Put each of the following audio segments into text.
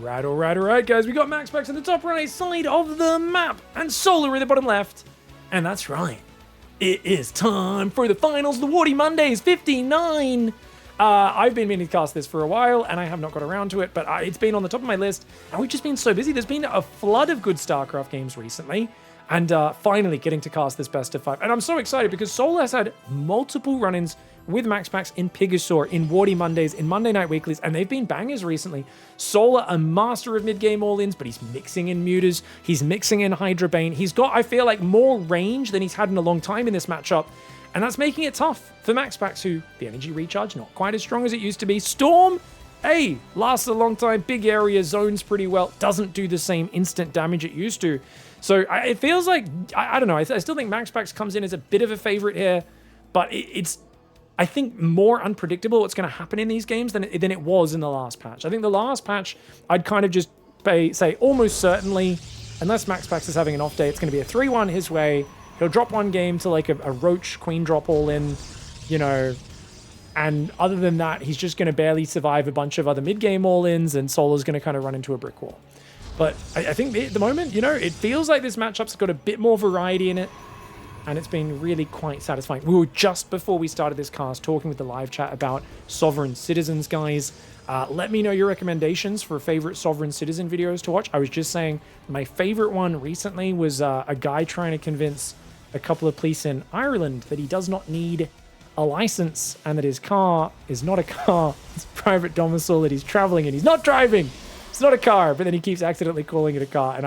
All right, guys. We got MAXPAX in the top right side of the map and Solar in the bottom left. And that's right. It is time for the finals, the Warty Mondays 59. I've been meaning to cast this for a while, and I have not got around to it, but it's been on the top of my list, and we've just been so busy. There's been a flood of good StarCraft games recently, and finally getting to cast this best of 5. And I'm so excited because Solar has had multiple run-ins with MAXPAX in Pigstarcraft, in Warty Mondays, in Monday Night Weeklies, and they've been bangers recently. Solar, a master of mid-game all-ins, but he's mixing in Mutas, he's mixing in Hydra Bane. He's got, I feel like, more range than he's had in a long time in this matchup, and that's making it tough for MAXPAX, who, the energy recharge, not quite as strong as it used to be. Storm, hey, lasts a long time, big area, zones pretty well, doesn't do the same instant damage it used to. So it feels like, I don't know, I still think MAXPAX comes in as a bit of a favorite here, but it's, I think, more unpredictable what's going to happen in these games than it was in the last patch. I think the last patch, I'd kind of just say almost certainly, unless MAXPAX is having an off day, it's going to be a 3-1 his way. He'll drop one game to like a Roach Queen drop all in, you know, and other than that, he's just going to barely survive a bunch of other mid-game all-ins, and Solar's going to kind of run into a brick wall. But I think at the moment, you know, it feels like this matchup's got a bit more variety in it, and it's been really quite satisfying. We were just before we started this cast talking with the live chat about Sovereign Citizens, guys. Let me know your recommendations for favorite Sovereign Citizen videos to watch. I was just saying my favorite one recently was a guy trying to convince a couple of police in Ireland that he does not need a license and that his car is not a car, it's a private domicile that he's traveling in. He's not driving. It's not a car, but then he keeps accidentally calling it a car, and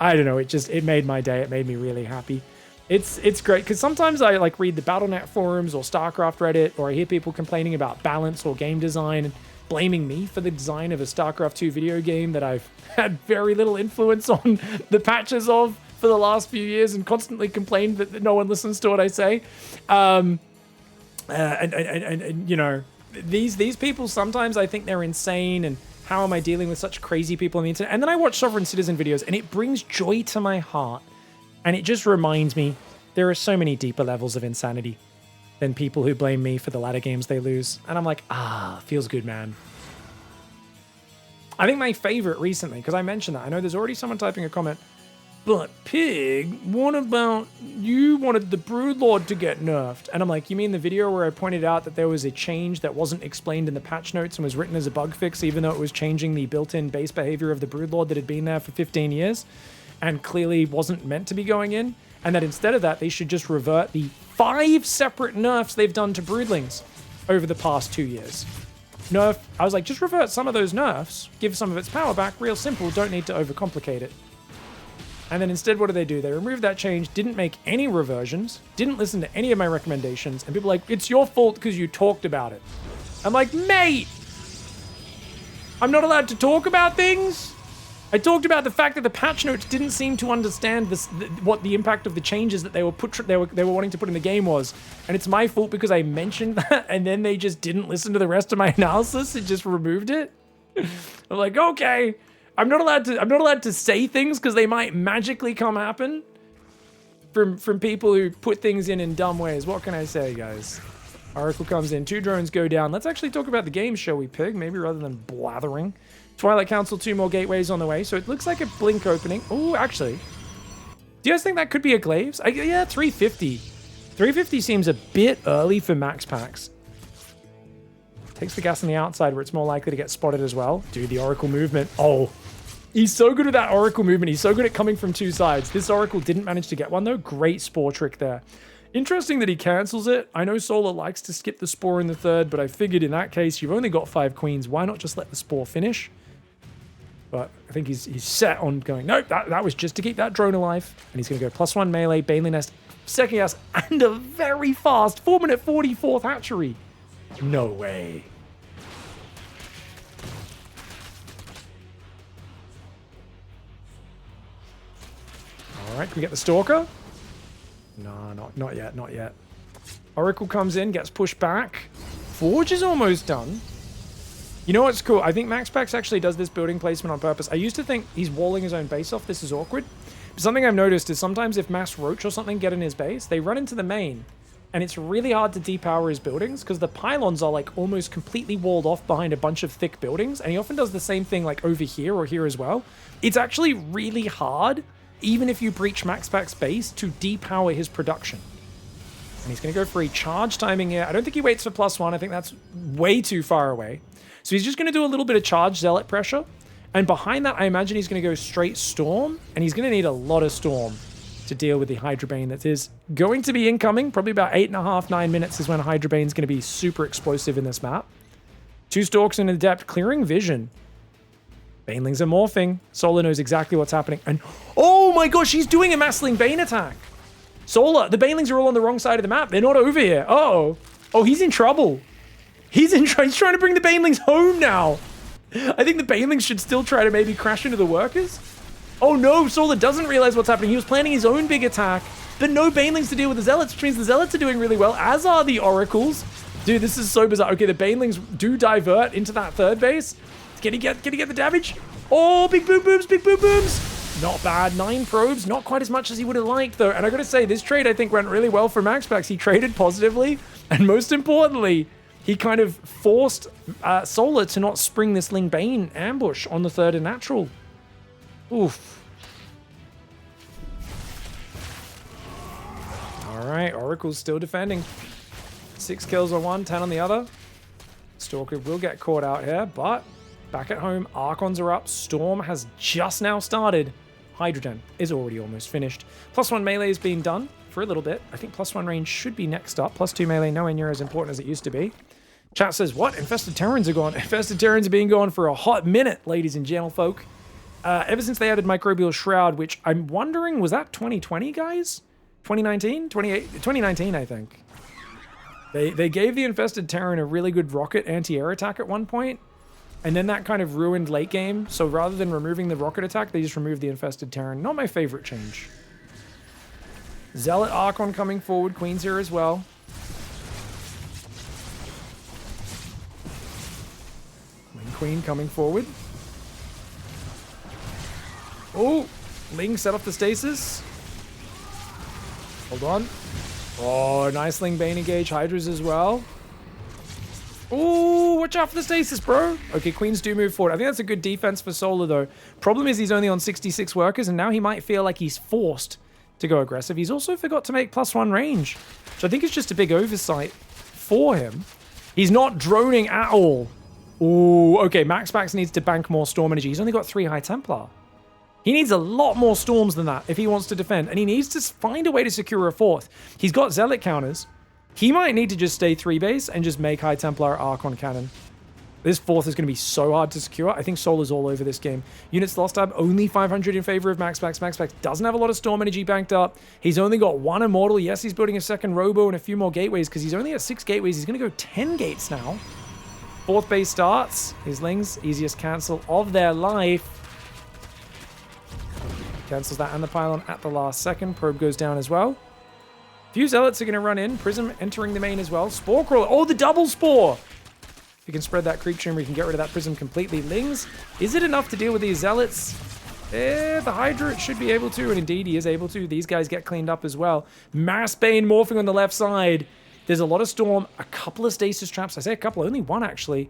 I don't know, it made my day. It made me really happy. It's great, because sometimes I like read the Battle.net forums or StarCraft Reddit, or I hear people complaining about balance or game design and blaming me for the design of a StarCraft 2 video game that I've had very little influence on the patches of for the last few years, and constantly complained that no one listens to what I say. And you know, these people, sometimes I think they're insane, and how am I dealing with such crazy people on the internet? And then I watch Sovereign Citizen videos, and it brings joy to my heart. And it just reminds me, there are so many deeper levels of insanity than people who blame me for the ladder games they lose. And I'm like, feels good, man. I think my favorite recently, because I mentioned that, I know there's already someone typing a comment, but Pig, what about you wanted the Broodlord to get nerfed? And I'm like, you mean the video where I pointed out that there was a change that wasn't explained in the patch notes and was written as a bug fix, even though it was changing the built-in base behavior of the Broodlord that had been there for 15 years? And clearly wasn't meant to be going in, and that instead of that, they should just revert the 5 separate nerfs they've done to Broodlings over the past 2 years. I was like, just revert some of those nerfs, give some of its power back, real simple, don't need to overcomplicate it. And then instead, what do? They removed that change, didn't make any reversions, didn't listen to any of my recommendations, and people are like, it's your fault because you talked about it. I'm like, mate, I'm not allowed to talk about things? I talked about the fact that the patch notes didn't seem to understand what the impact of the changes that they were wanting to put in the game was, and it's my fault because I mentioned that, and then they just didn't listen to the rest of my analysis and just removed it. I'm like, okay, I'm not allowed to say things because they might magically come happen from people who put things in dumb ways. What can I say, guys? Oracle comes in, 2 drones go down. Let's actually talk about the game, shall we, Pig? Maybe rather than blathering. Twilight Council, 2 more gateways on the way, so it looks like a blink opening. Oh, actually, do you guys think that could be a Glaives? Yeah, 350. 350 seems a bit early for MAXPAX. Takes the gas on the outside where it's more likely to get spotted as well. Dude, the Oracle movement. Oh, he's so good at that Oracle movement. He's so good at coming from 2 sides. This Oracle didn't manage to get one, though. Great Spore trick there. Interesting that he cancels it. I know Solar likes to skip the Spore in the 3rd, but I figured in that case, you've only got 5 queens. Why not just let the Spore finish? But I think he's set on going, nope, that was just to keep that drone alive. And he's going to go +1 melee, Baneling Nest, second gas, and a very fast 4-minute 44th hatchery. No way. All right, can we get the Stalker? No, not yet. Oracle comes in, gets pushed back. Forge is almost done. You know what's cool? I think MAXPAX actually does this building placement on purpose. I used to think he's walling his own base off. This is awkward. But something I've noticed is sometimes if Mass Roach or something get in his base, they run into the main. and it's really hard to depower his buildings because the pylons are like almost completely walled off behind a bunch of thick buildings, and he often does the same thing like over here or here as well. It's actually really hard, even if you breach MAXPAX base, to depower his production. And he's going to go for a charge timing here. I don't think he waits for +1. I think that's way too far away. So he's just going to do a little bit of charge zealot pressure. And behind that, I imagine he's going to go straight storm. And he's going to need a lot of storm to deal with the Hydra Bane that is going to be incoming. Probably about 8.5, 9 minutes is when Hydra Bane's going to be super explosive in this map. 2 Stalks in the depth, clearing vision. Banelings are morphing. Solar knows exactly what's happening. And oh my gosh, he's doing a Massling Bane attack. Solar, the Banelings are all on the wrong side of the map. They're not over here. Uh-oh. Oh, he's in trouble. He's trying to bring the Banelings home now. I think the Banelings should still try to maybe crash into the workers. Oh no, Solar doesn't realize what's happening. He was planning his own big attack, but no Banelings to deal with the Zealots, which means the Zealots are doing really well, as are the Oracles. Dude, this is so bizarre. Okay, the Banelings do divert into that third base. Can he get the damage? Oh, big boom booms, big boom booms. Not bad. 9 probes, not quite as much as he would have liked, though. And I gotta say, this trade, I think, went really well for MAXPAX. He traded positively, and most importantly, he kind of forced Solar to not spring this Ling Bane ambush on the third and natural. Oof. All right, Oracle's still defending. 6 kills on one, 10 on the other. Stalker will get caught out here, but back at home, Archons are up. Storm has just now started. Hydrogen is already almost finished. +1 melee is being done for a little bit. I think +1 range should be next up. +2 melee nowhere near as important as it used to be. Chat says, what? Infested Terrans are gone. Infested Terrans have been gone for a hot minute, ladies and gentlefolk. Ever since they added Microbial Shroud, which I'm wondering, was that 2020, guys? 2019? 2019, I think. They gave the Infested Terran a really good rocket anti-air attack at one point, and then that kind of ruined late game. So rather than removing the rocket attack, they just removed the Infested Terran. Not my favorite change. Zealot Archon coming forward. Queen's here as well. Queen coming forward. Oh, Ling set off the stasis. Hold on. Oh, nice Ling Bane engage. Hydras as well. Oh, watch out for the stasis, bro. Okay, Queens do move forward. I think that's a good defense for Solar, though. Problem is he's only on 66 workers, and now he might feel like he's forced to go aggressive. He's also forgot to make +1 range, which I think is just a big oversight for him. He's not droning at all. Ooh, okay, MAXPAX needs to bank more Storm energy. He's only got 3 High Templar. He needs a lot more Storms than that if he wants to defend, and he needs to find a way to secure a 4th. He's got Zealot counters. He might need to just stay 3 base and just make High Templar Archon Cannon. This 4th is going to be so hard to secure. I think Solar's all over this game. Units lost tab, only 500 in favor of MAXPAX. MAXPAX doesn't have a lot of Storm energy banked up. He's only got 1 Immortal. Yes, he's building a 2nd Robo and a few more gateways because he's only at 6 gateways. He's going to go 10 gates now. 4th base starts. His Lings, easiest cancel of their life. Cancels that and the pylon at the last second. Probe goes down as well. Few Zealots are going to run in. Prism entering the main as well. Spore Crawler. Oh, the double Spore! If you can spread that Creep Tumor, you can get rid of that Prism completely. Lings, is it enough to deal with these Zealots? The Hydra should be able to, and indeed he is able to. These guys get cleaned up as well. Mass Bane morphing on the left side. There's a lot of Storm, a couple of Stasis Traps. I say a couple, only 1 actually.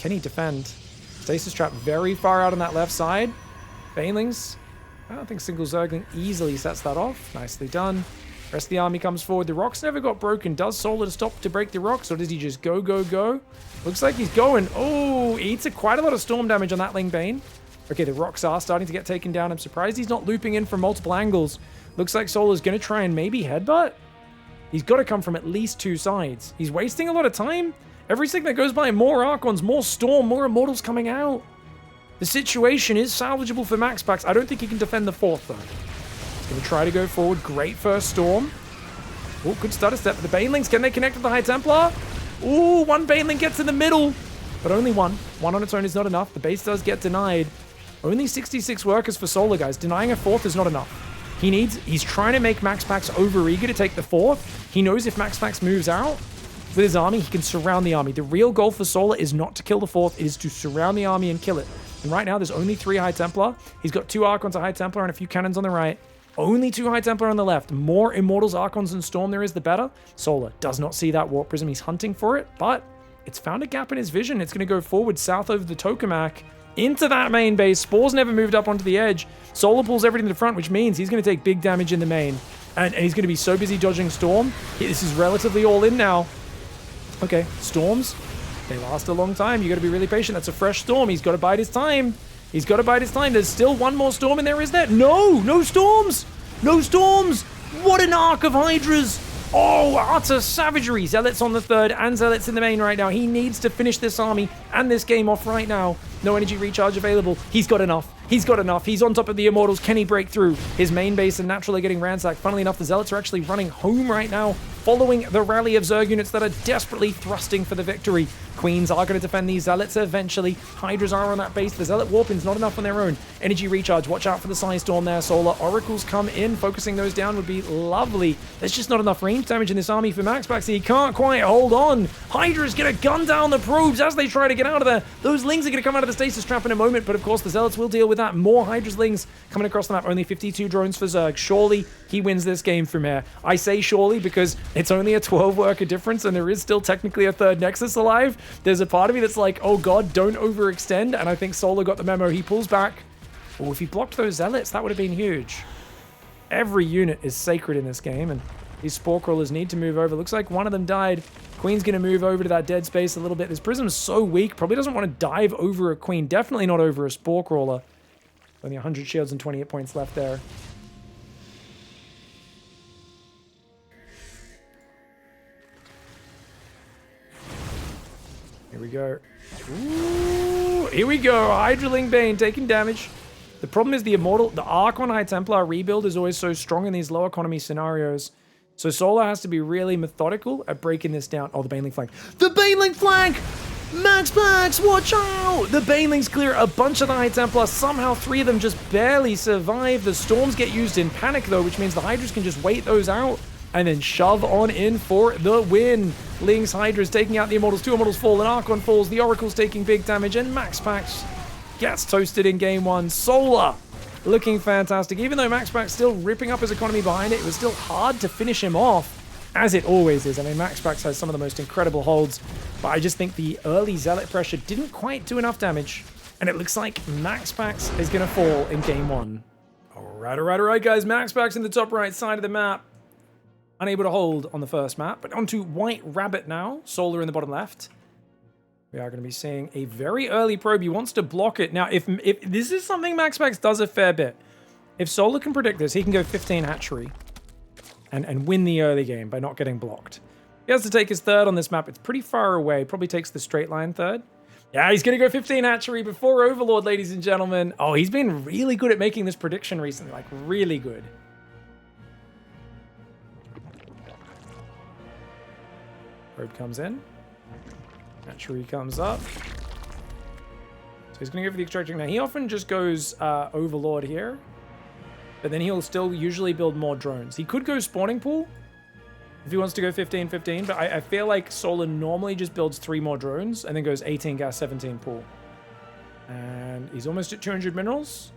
Can he defend? Stasis Trap very far out on that left side. Banelings, I don't think single Zergling easily sets that off. Nicely done. Rest of the army comes forward. The rocks never got broken. Does Solar to stop to break the rocks, or does he just go, go, go? Looks like he's going. Oh, he eats quite a lot of Storm damage on that Ling Bane. Okay, the rocks are starting to get taken down. I'm surprised he's not looping in from multiple angles. Looks like Solar's going to try and maybe headbutt. He's got to come from at least 2 sides. He's wasting a lot of time. Every second that goes by, more Archons, more Storm, more Immortals coming out. The situation is salvageable for MAXPAX. I don't think he can defend the 4th, though. He's going to try to go forward. Great first Storm. Oh, good stutter step. The Banelings, can they connect with the High Templar? Ooh, 1 Baneling gets in the middle, but only 1. 1 on its own is not enough. The base does get denied. Only 66 workers for Solar, guys. Denying a 4th is not enough. He's trying to make MAXPAX over-eager to take the 4th. He knows if MAXPAX moves out with his army, he can surround the army. The real goal for Solar is not to kill the 4th, it is to surround the army and kill it. And right now, there's only 3 High Templar. He's got 2 Archons, a High Templar, and a few cannons on the right. Only 2 High Templar on the left. More Immortals, Archons, and Storm there is, the better. Solar does not see that Warp Prism. He's hunting for it, but it's found a gap in his vision. It's going to go forward south over the Tokamak into that main base. Spores never moved up onto the edge. Solar pulls everything to the front, which means he's going to take big damage in the main. And he's going to be so busy dodging Storm. This is relatively all in now. Okay, Storms, they last a long time. You got to be really patient. That's a fresh Storm. He's got to bide his time. He's got to bide his time. There's still one more Storm in there, is there? No! No Storms! No Storms! What an arc of Hydras! Oh, utter savagery. Zealots on the third and Zealots in the main right now. He needs to finish this army and this game off right now. No energy recharge available. He's got enough. He's got enough. He's on top of the Immortals. Can he break through? His main base and naturally getting ransacked. Funnily enough, the Zealots are actually running home right now, following the rally of Zerg units that are desperately thrusting for the victory. Queens are going to defend these Zealots eventually. Hydras are on that base. The Zealot Warping's not enough on their own. Energy recharge. Watch out for the Psy Storm there, Solar. Oracles come in. Focusing those down would be lovely. There's just not enough range damage in this army for MAXPAX. He can't quite hold on. Hydra's going to gun down the probes as they try to get out of there. Those Lings are going to come out of the stasis trap in a moment, but of course the Zealots will deal with that. More Hydra's Lings coming across the map. Only 52 drones for Zerg. Surely he wins this game from here. I say surely because it's only a 12 worker difference and there is still technically a third Nexus alive. There's a part of me that's like, oh god, don't overextend, and I think Solar got the memo. He pulls back. Oh, if he blocked those Zealots, that would have been huge. Every unit is sacred in this game, and these Spore Crawlers need to move over. Looks like one of them died. Queen's going to move over to that dead space a little bit. This Prism's so weak, probably doesn't want to dive over a Queen. Definitely not over a Spore Crawler. Only 100 shields and 28 points left there. Here we go. Ooh, here we go. Hydraling Bane taking damage. The problem is the Arc on High Templar rebuild is always so strong in these low economy scenarios. So Solar has to be really methodical at breaking this down. Oh, the Baneling flank. The Baneling flank! MAXPAX, watch out! The Banelings clear a bunch of the High Templar. Somehow 3 of them just barely survive. The Storms get used in panic though, which means the Hydras can just wait those out and then shove on in for the win. Lings, Hydras taking out the Immortals. 2 Immortals fall, an Archon falls. The Oracle's taking big damage, and MAXPAX gets toasted in game 1. Solar looking fantastic. Even though MAXPAX still ripping up his economy behind it, it was still hard to finish him off, as it always is. I mean, MAXPAX has some of the most incredible holds, but I just think the early Zealot pressure didn't quite do enough damage, and it looks like MAXPAX is going to fall in game 1. All right, guys. MAXPAX in the top right side of the map. Unable to hold on the first map, but onto White Rabbit now. Solar in the bottom left. We are going to be seeing a very early probe. He wants to block it. Now, if this is something MAXPAX does a fair bit. If Solar can predict this, he can go 15 hatchery and win the early game by not getting blocked. He has to take his third on this map. It's pretty far away. Probably takes the straight line third. Yeah, he's going to go 15 hatchery before Overlord, ladies and gentlemen. Oh, he's been really good at making this prediction recently. Like, really good. Probe comes in. Hatchery comes up. So he's going to go for the extraction. Now, he often just goes Overlord here. But then he'll still usually build more drones. He could go Spawning Pool if he wants to go 15-15. But I feel like Solar normally just builds 3 more drones and then goes 18 gas, 17 pool. And he's almost at 200 minerals.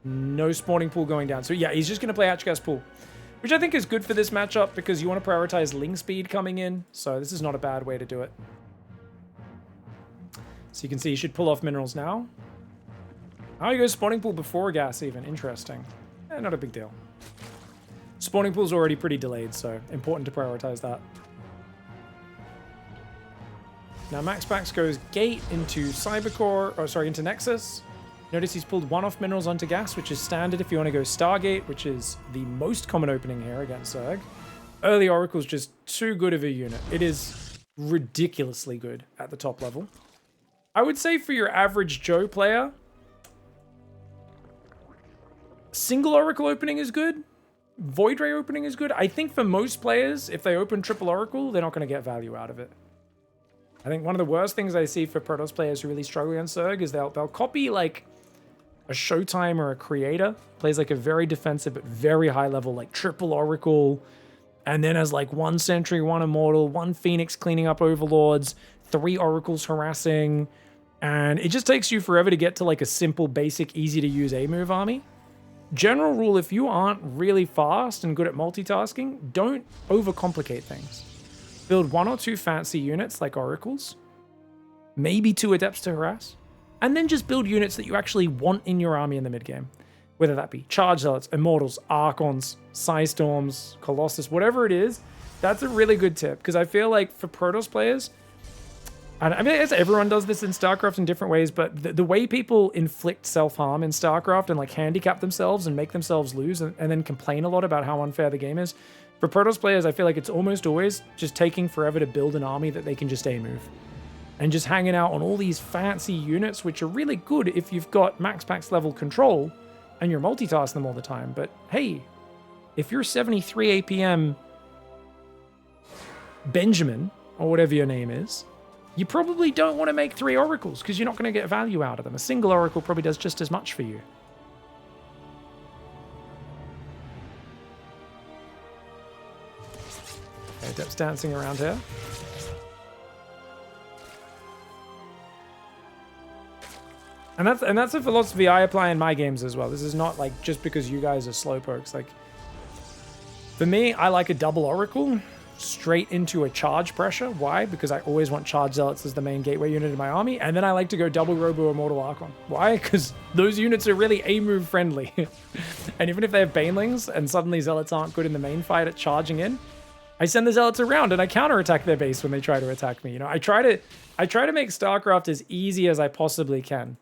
No Spawning Pool going down. So yeah, he's just going to play Hatch Gas Pool, which I think is good for this matchup because you want to prioritize Ling speed coming in. So this is not a bad way to do it. So you can see he should pull off minerals now. Oh, he goes Spawning Pool before gas even. Interesting. Not a big deal. Spawning Pool's already pretty delayed, so important to prioritize that. Now MAXPAX goes Gate into Cybercore, or sorry, into Nexus. Notice he's pulled 1 off minerals onto gas, which is standard if you want to go Stargate, which is the most common opening here against Zerg. Early Oracle's just too good of a unit. It is ridiculously good at the top level. I would say for your average Joe player, single Oracle opening is good. Void Ray opening is good. I think for most players, if they open triple Oracle, they're not going to get value out of it. I think one of the worst things I see for Protoss players who really struggle against Zerg is they'll copy like a Showtime or a Creator. Plays like a very defensive but very high level like triple Oracle. And then has like 1 Sentry, 1 Immortal, 1 Phoenix cleaning up Overlords, 3 Oracles harassing. And it just takes you forever to get to like a simple, basic, easy to use A-move army. General rule, if you aren't really fast and good at multitasking, don't overcomplicate things. Build 1 or 2 fancy units like oracles, maybe 2 adepts to harass, and then just build units that you actually want in your army in the mid-game. Whether that be charge zealots, immortals, archons, Psystorms, colossus, whatever it is, that's a really good tip. Because I feel like for Protoss players, and I mean, I guess everyone does this in StarCraft in different ways, but the way people inflict self-harm in StarCraft and like handicap themselves and make themselves lose and then complain a lot about how unfair the game is, for Protoss players, I feel like it's almost always just taking forever to build an army that they can just A-move. And just hanging out on all these fancy units, which are really good if you've got MAXPAX level control and you're multitasking them all the time. But hey, if you're 73 APM Benjamin, or whatever your name is, you probably don't want to make 3 oracles because you're not going to get value out of them. A single oracle probably does just as much for you. Okay, Adept's dancing around here. And that's a philosophy I apply in my games as well. This is not like just because you guys are slowpokes. Like, for me, I like a double oracle straight into a charge pressure. Why? Because I always want charge zealots as the main gateway unit in my army. And then I like to go double robo immortal archon. Why? Because those units are really A-move friendly. And even if they have banelings and suddenly zealots aren't good in the main fight at charging in, I send the zealots around and I counterattack their base when they try to attack me. You know, I try to make StarCraft as easy as I possibly can.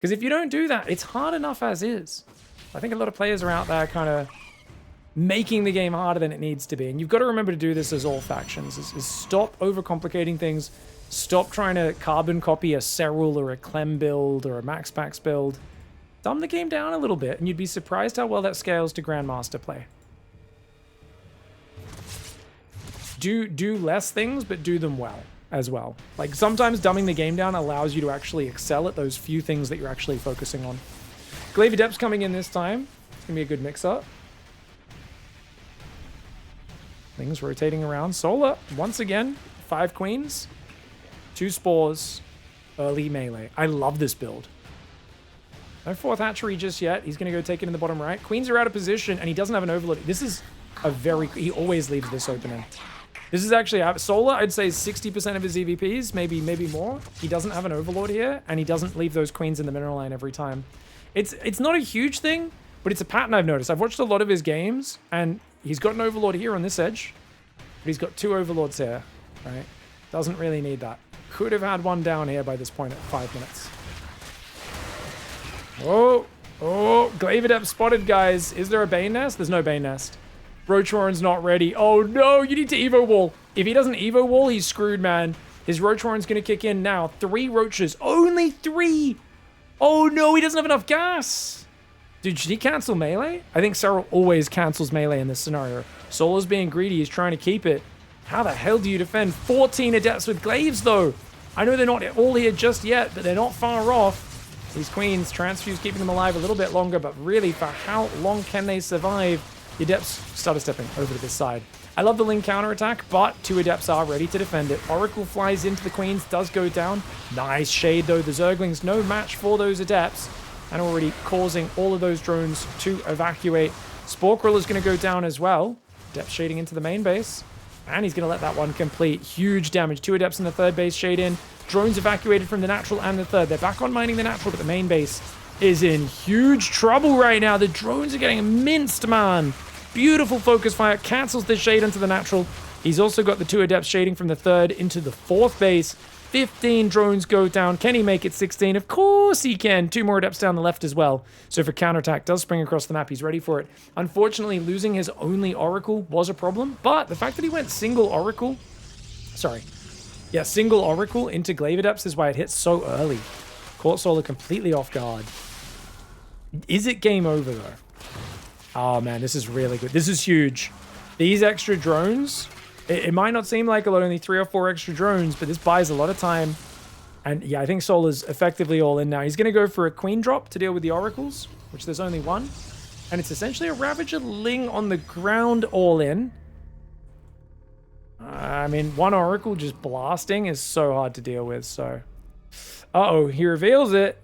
Because if you don't do that, it's hard enough as is. I think a lot of players are out there kind of making the game harder than it needs to be. And you've got to remember to do this as all factions. Is stop overcomplicating things. Stop trying to carbon copy a Serral or a Clem build or a MAXPAX build. Dumb the game down a little bit, and you'd be surprised how well that scales to Grandmaster play. Do less things, but do them well as well. Like, sometimes dumbing the game down allows you to actually excel at those few things that you're actually focusing on. Glaive Adept's coming in this time. It's going to be a good mix-up. Things rotating around. Solar, once again, 5 queens, 2 spores, early melee. I love this build. No 4th hatchery just yet. He's going to go take it in the bottom right. Queens are out of position, and he doesn't have an overload. This is a very... He always leaves this opening. This is actually... Solar, I'd say 60% of his EVPs, maybe more. He doesn't have an overlord here, and he doesn't leave those queens in the mineral line every time. It's not a huge thing, but it's a pattern I've noticed. I've watched a lot of his games, and he's got an overlord here on this edge, but he's got 2 overlords here, right? Doesn't really need that. Could have had one down here by this point at 5 minutes. Oh, Glaive Adept spotted, guys. Is there a Bane Nest? There's no Bane Nest. Roach Warren's not ready. Oh no, you need to Evo Wall. If he doesn't Evo Wall, he's screwed, man. His Roach Warren's gonna kick in now. 3 Roaches, only 3. Oh no, he doesn't have enough gas. Dude, should he cancel melee? I think Serral always cancels melee in this scenario. Solar's being greedy, he's trying to keep it. How the hell do you defend 14 Adepts with Glaives, though? I know they're not all here just yet, but they're not far off. These queens, transfuse keeping them alive a little bit longer, but really, for how long can they survive? The Adepts started stepping over to this side. I love the Ling counterattack, but 2 Adepts are ready to defend it. Oracle flies into the queens, does go down. Nice shade, though. The Zerglings, no match for those Adepts, and already causing all of those drones to evacuate. Spore Crawler's going to go down as well. Adept shading into the main base, and he's going to let that one complete. Huge damage. 2 Adepts in the 3rd base shade in. Drones evacuated from the natural and the 3rd. They're back on mining the natural, but the main base is in huge trouble right now. The drones are getting minced, man. Beautiful focus fire. Cancels the shade into the natural. He's also got the 2 Adepts shading from the 3rd into the 4th base. 15 drones go down. Can he make it 16? Of course he can. 2 more Adepts down the left as well. So if a counterattack does spring across the map, he's ready for it. Unfortunately, losing his only Oracle was a problem, but the fact that he went single Oracle into Glaive Adepts is why it hits so early. Caught Solar completely off guard. Is it game over, though? Oh, man, this is really good. This is huge. These extra drones, it might not seem like a lot, only 3 or 4 extra drones, but this buys a lot of time. And yeah, I think Solar's effectively all in now. He's going to go for a queen drop to deal with the oracles, which there's only 1. And it's essentially a Ravager Ling on the ground all in. I mean, 1 oracle just blasting is so hard to deal with, so... Uh-oh, he reveals it.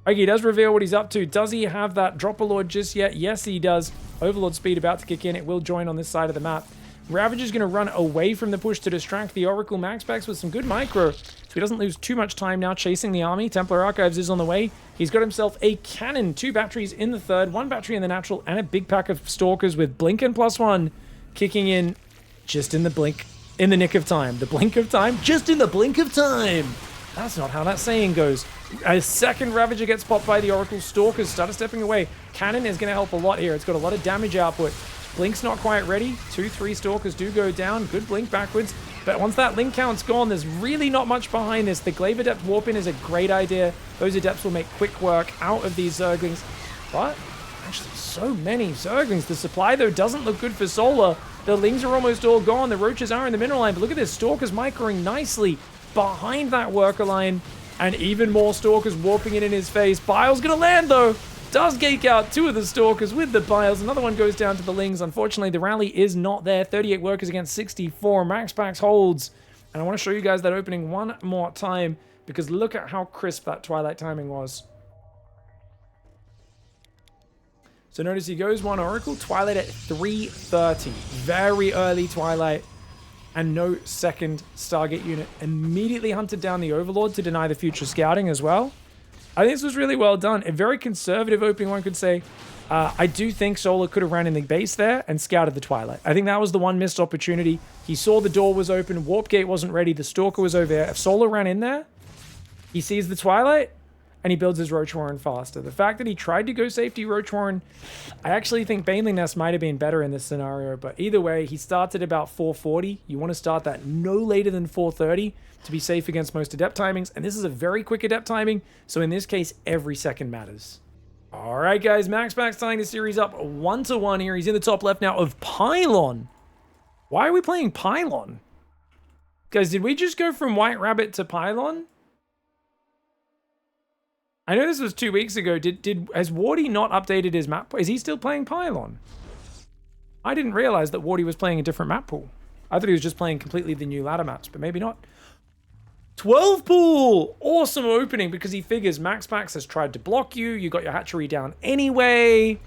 Okay, he does reveal what he's up to. Does he have that Dropper Lord just yet? Yes, he does. Overlord speed about to kick in. It will join on this side of the map. Ravager's going to run away from the push to distract the Oracle. MAXPAX with some good micro, so he doesn't lose too much time now chasing the army. Templar Archives is on the way. He's got himself a cannon, 2 batteries in the third, 1 battery in the natural, and a big pack of Stalkers with blink and +1 kicking in just in the blink, in the nick of time. The blink of time, just in the blink of time. That's not how that saying goes. A second Ravager gets popped by the Oracle. Stalkers started stepping away. Cannon is going to help a lot here. It's got a lot of damage output. Blink's not quite ready. 2-3 Stalkers do go down. Good blink backwards. But once that link count's gone, there's really not much behind this. The Glaive Adept warp-in is a great idea. Those Adepts will make quick work out of these Zerglings. But actually, so many Zerglings. The supply, though, doesn't look good for Solar. The Lings are almost all gone. The Roaches are in the mineral line. But look at this. Stalkers microing nicely behind that worker line. And even more Stalkers warping in his face. Bile's going to land, though. Does gake out 2 of the Stalkers with the Biles. Another one goes down to the Lings. Unfortunately, the rally is not there. 38 workers against 64. MAXPAX holds. And I want to show you guys that opening one more time, because look at how crisp that Twilight timing was. So notice he goes 1 Oracle. Twilight at 3:30. Very early Twilight. And no second Stargate unit. Immediately hunted down the Overlord to deny the future scouting as well. I think this was really well done. A very conservative opening, one could say. I do think Solar could have ran in the base there and scouted the Twilight. I think that was the one missed opportunity. He saw the door was open, Warp Gate wasn't ready, the Stalker was over there. If Solar ran in there, he sees the Twilight, and he builds his Roach Warren faster. The fact that he tried to go safety Roach Warren, I actually think Baneling Nest might have been better in this scenario, but either way, he starts at about 440. You want to start that no later than 430 to be safe against most Adept timings, and this is a very quick Adept timing, so in this case, every second matters. All right, guys, MAXPAX tying the series up 1-1 here. He's in the top left now of Pylon. Why are we playing Pylon? Guys, did we just go from White Rabbit to Pylon? I know this was 2 weeks ago. Has Wardy not updated his map? Is he still playing Pylon? I didn't realize that Wardy was playing a different map pool. I thought he was just playing completely the new ladder maps, but maybe not. 12 pool! Awesome opening, because he figures MAXPAX has tried to block you. You got your hatchery down anyway.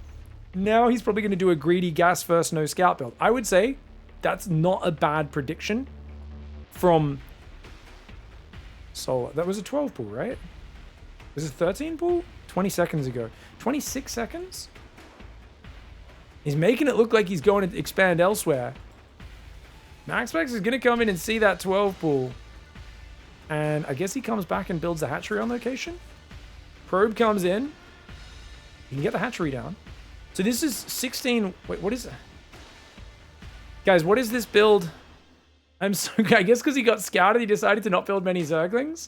Now he's probably going to do a greedy gas first, no scout build. I would say that's not a bad prediction from Solar. That was a 12 pool, right? Was it 13 pool? 20 seconds ago. 26 seconds? He's making it look like he's going to expand elsewhere. MAXPAX is going to come in and see that 12 pool. And I guess he comes back and builds the hatchery on location. Probe comes in. You can get the hatchery down. So this is 16... Wait, what is it? Guys, what is this build? I guess because he got scouted, he decided to not build many Zerglings.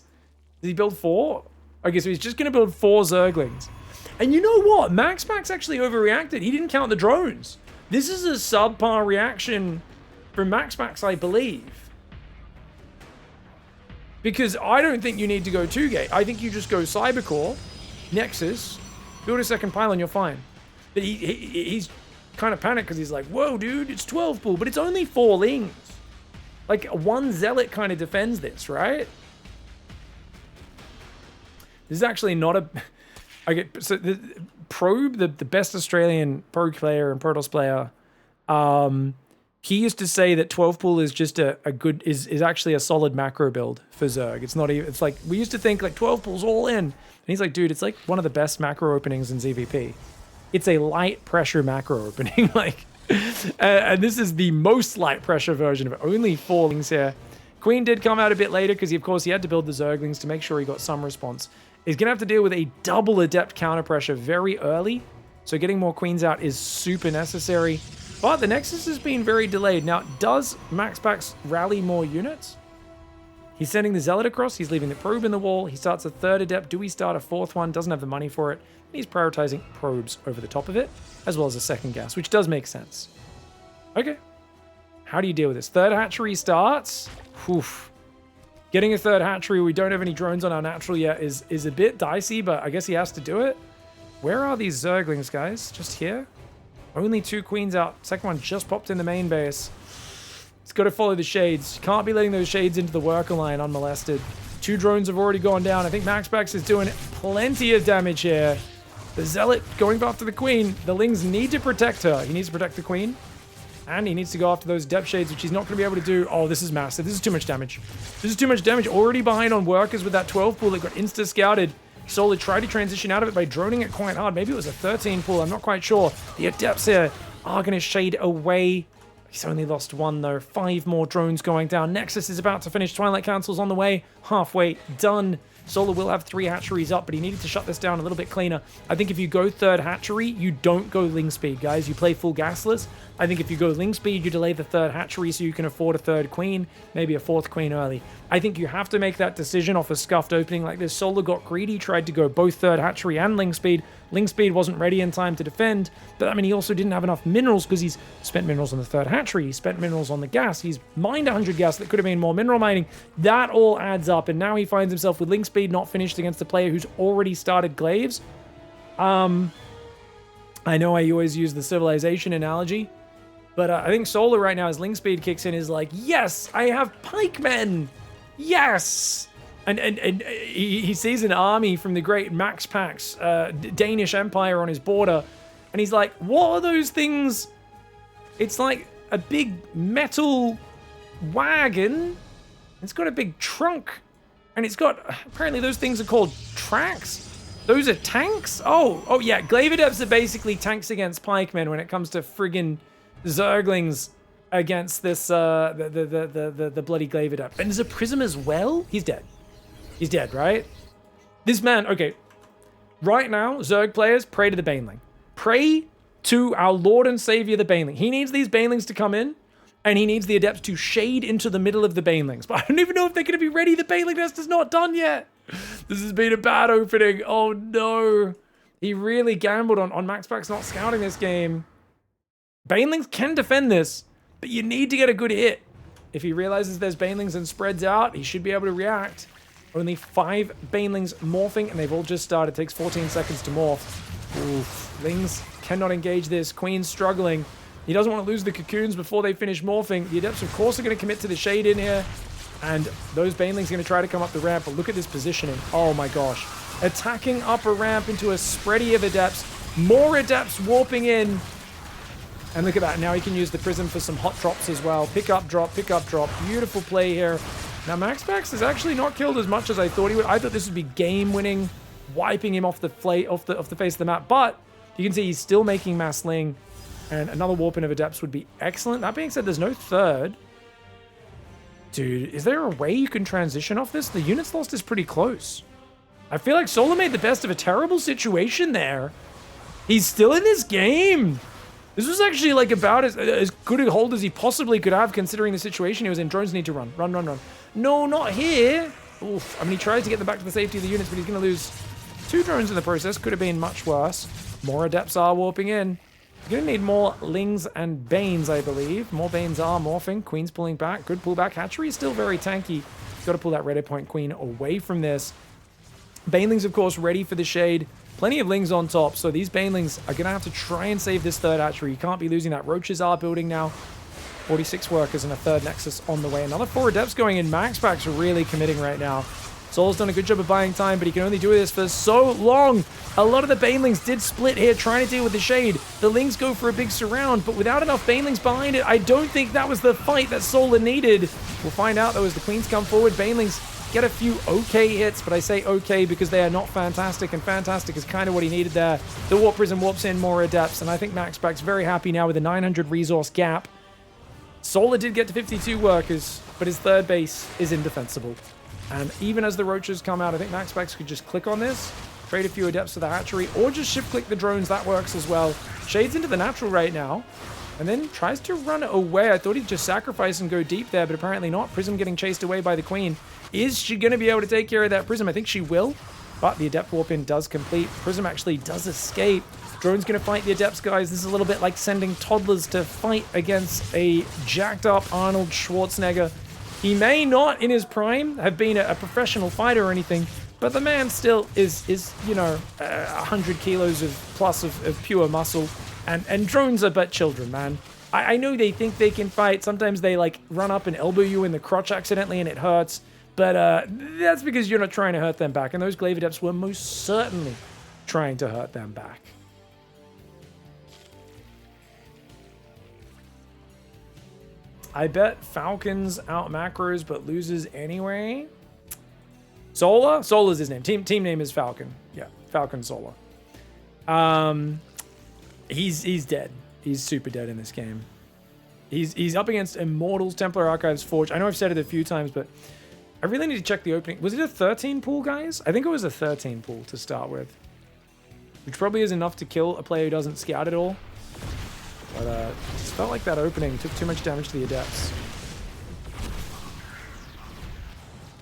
Did he build 4? Okay, so he's just going to build 4 Zerglings. And you know what? MAXPAX actually overreacted. He didn't count the drones. This is a subpar reaction from MAXPAX, I believe. Because I don't think you need to go 2-gate. I think you just go Cybercore, Nexus, build a second pylon, you're fine. But he's kind of panicked because he's like, whoa, dude, it's 12 pool, but it's only 4 Lings. Like, 1 Zealot kind of defends this, right? This is actually not a... Okay, so the Probe, the best Australian pro player and Protoss player, he used to say that 12 pool is just a good, is actually a solid macro build for Zerg. It's not even, it's like, we used to think like 12 pool's all in. And he's like, dude, it's like one of the best macro openings in ZVP. It's a light pressure macro opening. Like, and this is the most light pressure version of it. Only 4 Lings here. Queen did come out a bit later because, of course, he had to build the Zerglings to make sure he got some response. He's going to have to deal with a double Adept counter pressure very early. So getting more Queens out is super necessary. But the Nexus has been very delayed. Now, does MAXPAX rally more units? He's sending the Zealot across. He's leaving the Probe in the wall. He starts a 3rd Adept. Do we start a 4th one? Doesn't have the money for it. He's prioritizing Probes over the top of it, as well as a 2nd gas, which does make sense. Okay. How do you deal with this? 3rd hatchery starts. Oof. Getting a 3rd hatchery, we don't have any drones on our natural yet, is a bit dicey, but I guess he has to do it. Where are these Zerglings, guys? Just here? Only 2 Queens out. 2nd one just popped in the main base. He's got to follow the shades. You can't be letting those shades into the worker line unmolested. 2 drones have already gone down. I think MAXPAX is doing plenty of damage here. The Zealot going after the Queen. The Lings need to protect her. He needs to protect the Queen. And he needs to go after those Depth Shades, which he's not going to be able to do. Oh, this is massive. This is too much damage. This is too much damage. Already behind on workers with that 12 pool that got insta-scouted. Solar tried to transition out of it by droning it quite hard. Maybe it was a 13 pool. I'm not quite sure. The Adepts here are going to shade away. He's only lost 1, though. 5 more drones going down. Nexus is about to finish. Twilight Council's on the way. Halfway done. Solar will have 3 hatcheries up, but he needed to shut this down a little bit cleaner. I think if you go 3rd hatchery, you don't go Ling speed, guys. You play full gasless. I think if you go Ling speed, you delay the 3rd hatchery so you can afford a 3rd queen, maybe a 4th queen early. I think you have to make that decision off a scuffed opening like this. Solar got greedy, tried to go both 3rd hatchery and Ling speed. Ling speed wasn't ready in time to defend, but I mean, he also didn't have enough minerals because he's spent minerals on the 3rd hatchery. He spent minerals on the gas. He's mined 100 gas that could have been more mineral mining. That all adds up, and now he finds himself with Ling speed not finished against a player who's already started glaives. I know I always use the civilization analogy, but I think Solar right now, as Ling speed kicks in, is like, yes, I have pikemen. Yes. And he sees an army from the great MAXPAX Danish Empire on his border, and he's like, what are those things? It's like a big metal wagon. It's got a big trunk, and it's got, apparently those things are called tracks. Those are tanks? Oh yeah, Glaive Adepts are basically tanks against pikemen when it comes to friggin' Zerglings against this, the bloody Glaive Adept. And there's a Prism as well? He's dead. He's dead, right? This man, okay. Right now, Zerg players, pray to the Baneling. Pray to our Lord and Savior, the Baneling. He needs these Banelings to come in, and he needs the Adepts to shade into the middle of the Banelings. But I don't even know if they're going to be ready. The Baneling nest is not done yet. This has been a bad opening. Oh, no. He really gambled on MAXPAX not scouting this game. Banelings can defend this, but you need to get a good hit. If he realizes there's Banelings and spreads out, he should be able to react. Only 5 Banelings morphing, and they've all just started. It takes 14 seconds to morph. Oof. Lings cannot engage this. Queen's struggling. He doesn't want to lose the cocoons before they finish morphing. The Adepts, of course, are going to commit to the shade in here. And those Banelings are going to try to come up the ramp. But look at this positioning. Oh, my gosh. Attacking up a ramp into a spready of Adepts. More Adepts warping in. And look at that. Now he can use the Prism for some hot drops as well. Pick up, drop, pick up, drop. Beautiful play here. Now, MAXPAX is actually not killed as much as I thought he would. I thought this would be game-winning, wiping him off the face of the map. But you can see he's still making mass Ling, and another warping of Adepts would be excellent. That being said, there's no 3rd. Dude, is there a way you can transition off this? The units lost is pretty close. I feel like Solar made the best of a terrible situation there. He's still in this game. This was actually like about as good a hold as he possibly could have, considering the situation he was in. Drones need to run. Run, run, run. No, not here. Oof. I mean, he tries to get them back to the safety of the units, but he's going to lose 2 drones in the process. Could have been much worse. More Adepts are warping in. You're going to need more Lings and Banes, I believe. More Banes are morphing. Queen's pulling back. Good pullback. Hatchery is still very tanky. Got to pull that Red Point Queen away from this. Banelings, of course, ready for the shade. Plenty of Lings on top, so these Banelings are going to have to try and save this 3rd hatchery. You can't be losing that. Roaches are building now. 46 workers and a 3rd Nexus on the way. Another 4 Adepts going in. MAXPAX are really committing right now. Soul's done a good job of buying time, but he can only do this for so long. A lot of the Banelings did split here, trying to deal with the shade. The Lings go for a big surround, but without enough Banelings behind it, I don't think that was the fight that Solar needed. We'll find out, though, as the Queens come forward. Banelings get a few okay hits, but I say okay because they are not fantastic, and fantastic is kind of what he needed there. The Warp Prism warps in more Adepts, and I think MAXPAX very happy now with a 900 resource gap. Solar did get to 52 workers, but his 3rd base is indefensible. And even as the Roaches come out, I think MAXPAX could just click on this, trade a few Adepts to the hatchery, or just shift-click the drones. That works as well. Shades into the natural right now, and then tries to run away. I thought he'd just sacrifice and go deep there, but apparently not. Prism getting chased away by the Queen. Is she going to be able to take care of that Prism? I think she will, but the Adept warp-in does complete. Prism actually does escape. Drone's going to fight the Adepts, guys. This is a little bit like sending toddlers to fight against a jacked-up Arnold Schwarzenegger. He may not, in his prime, have been a professional fighter or anything, but the man still is you know, 100 kilos plus of pure muscle. And drones are but children, man. I know they think they can fight. Sometimes they, like, run up and elbow you in the crotch accidentally and it hurts. But that's because you're not trying to hurt them back, and those Glaive Adepts were most certainly trying to hurt them back. I bet Falcons out macros, but loses anyway. Solar? Solar's his name. Team name is Falcon. Yeah, Falcon Solar. He's dead. He's super dead in this game. He's up against Immortals, Templar Archives, Forge. I know I've said it a few times, but I really need to check the opening. Was it a 13 pool, guys? I think it was a 13 pool to start with. Which probably is enough to kill a player who doesn't scout at all. But it just felt like that opening took too much damage to the Adepts.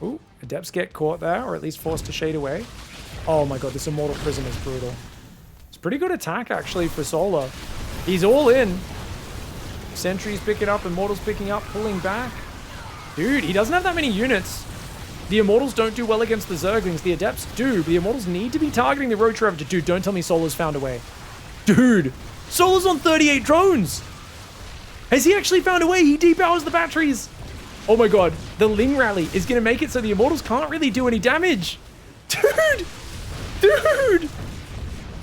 Ooh, Adepts get caught there, or at least forced to shade away. Oh my god, this Immortal Prism is brutal. It's a pretty good attack, actually, for Solar. He's all in. Sentry's picking up, Immortals picking up, pulling back. Dude, he doesn't have that many units. The Immortals don't do well against the Zerglings. The Adepts do. The Immortals need to be targeting the Roach Ravager. Dude, don't tell me Solar's found a way. Dude, Solar's on 38 drones. Has he actually found a way? He depowers the batteries. Oh my god, the Ling Rally is going to make it so the Immortals can't really do any damage. Dude! Dude!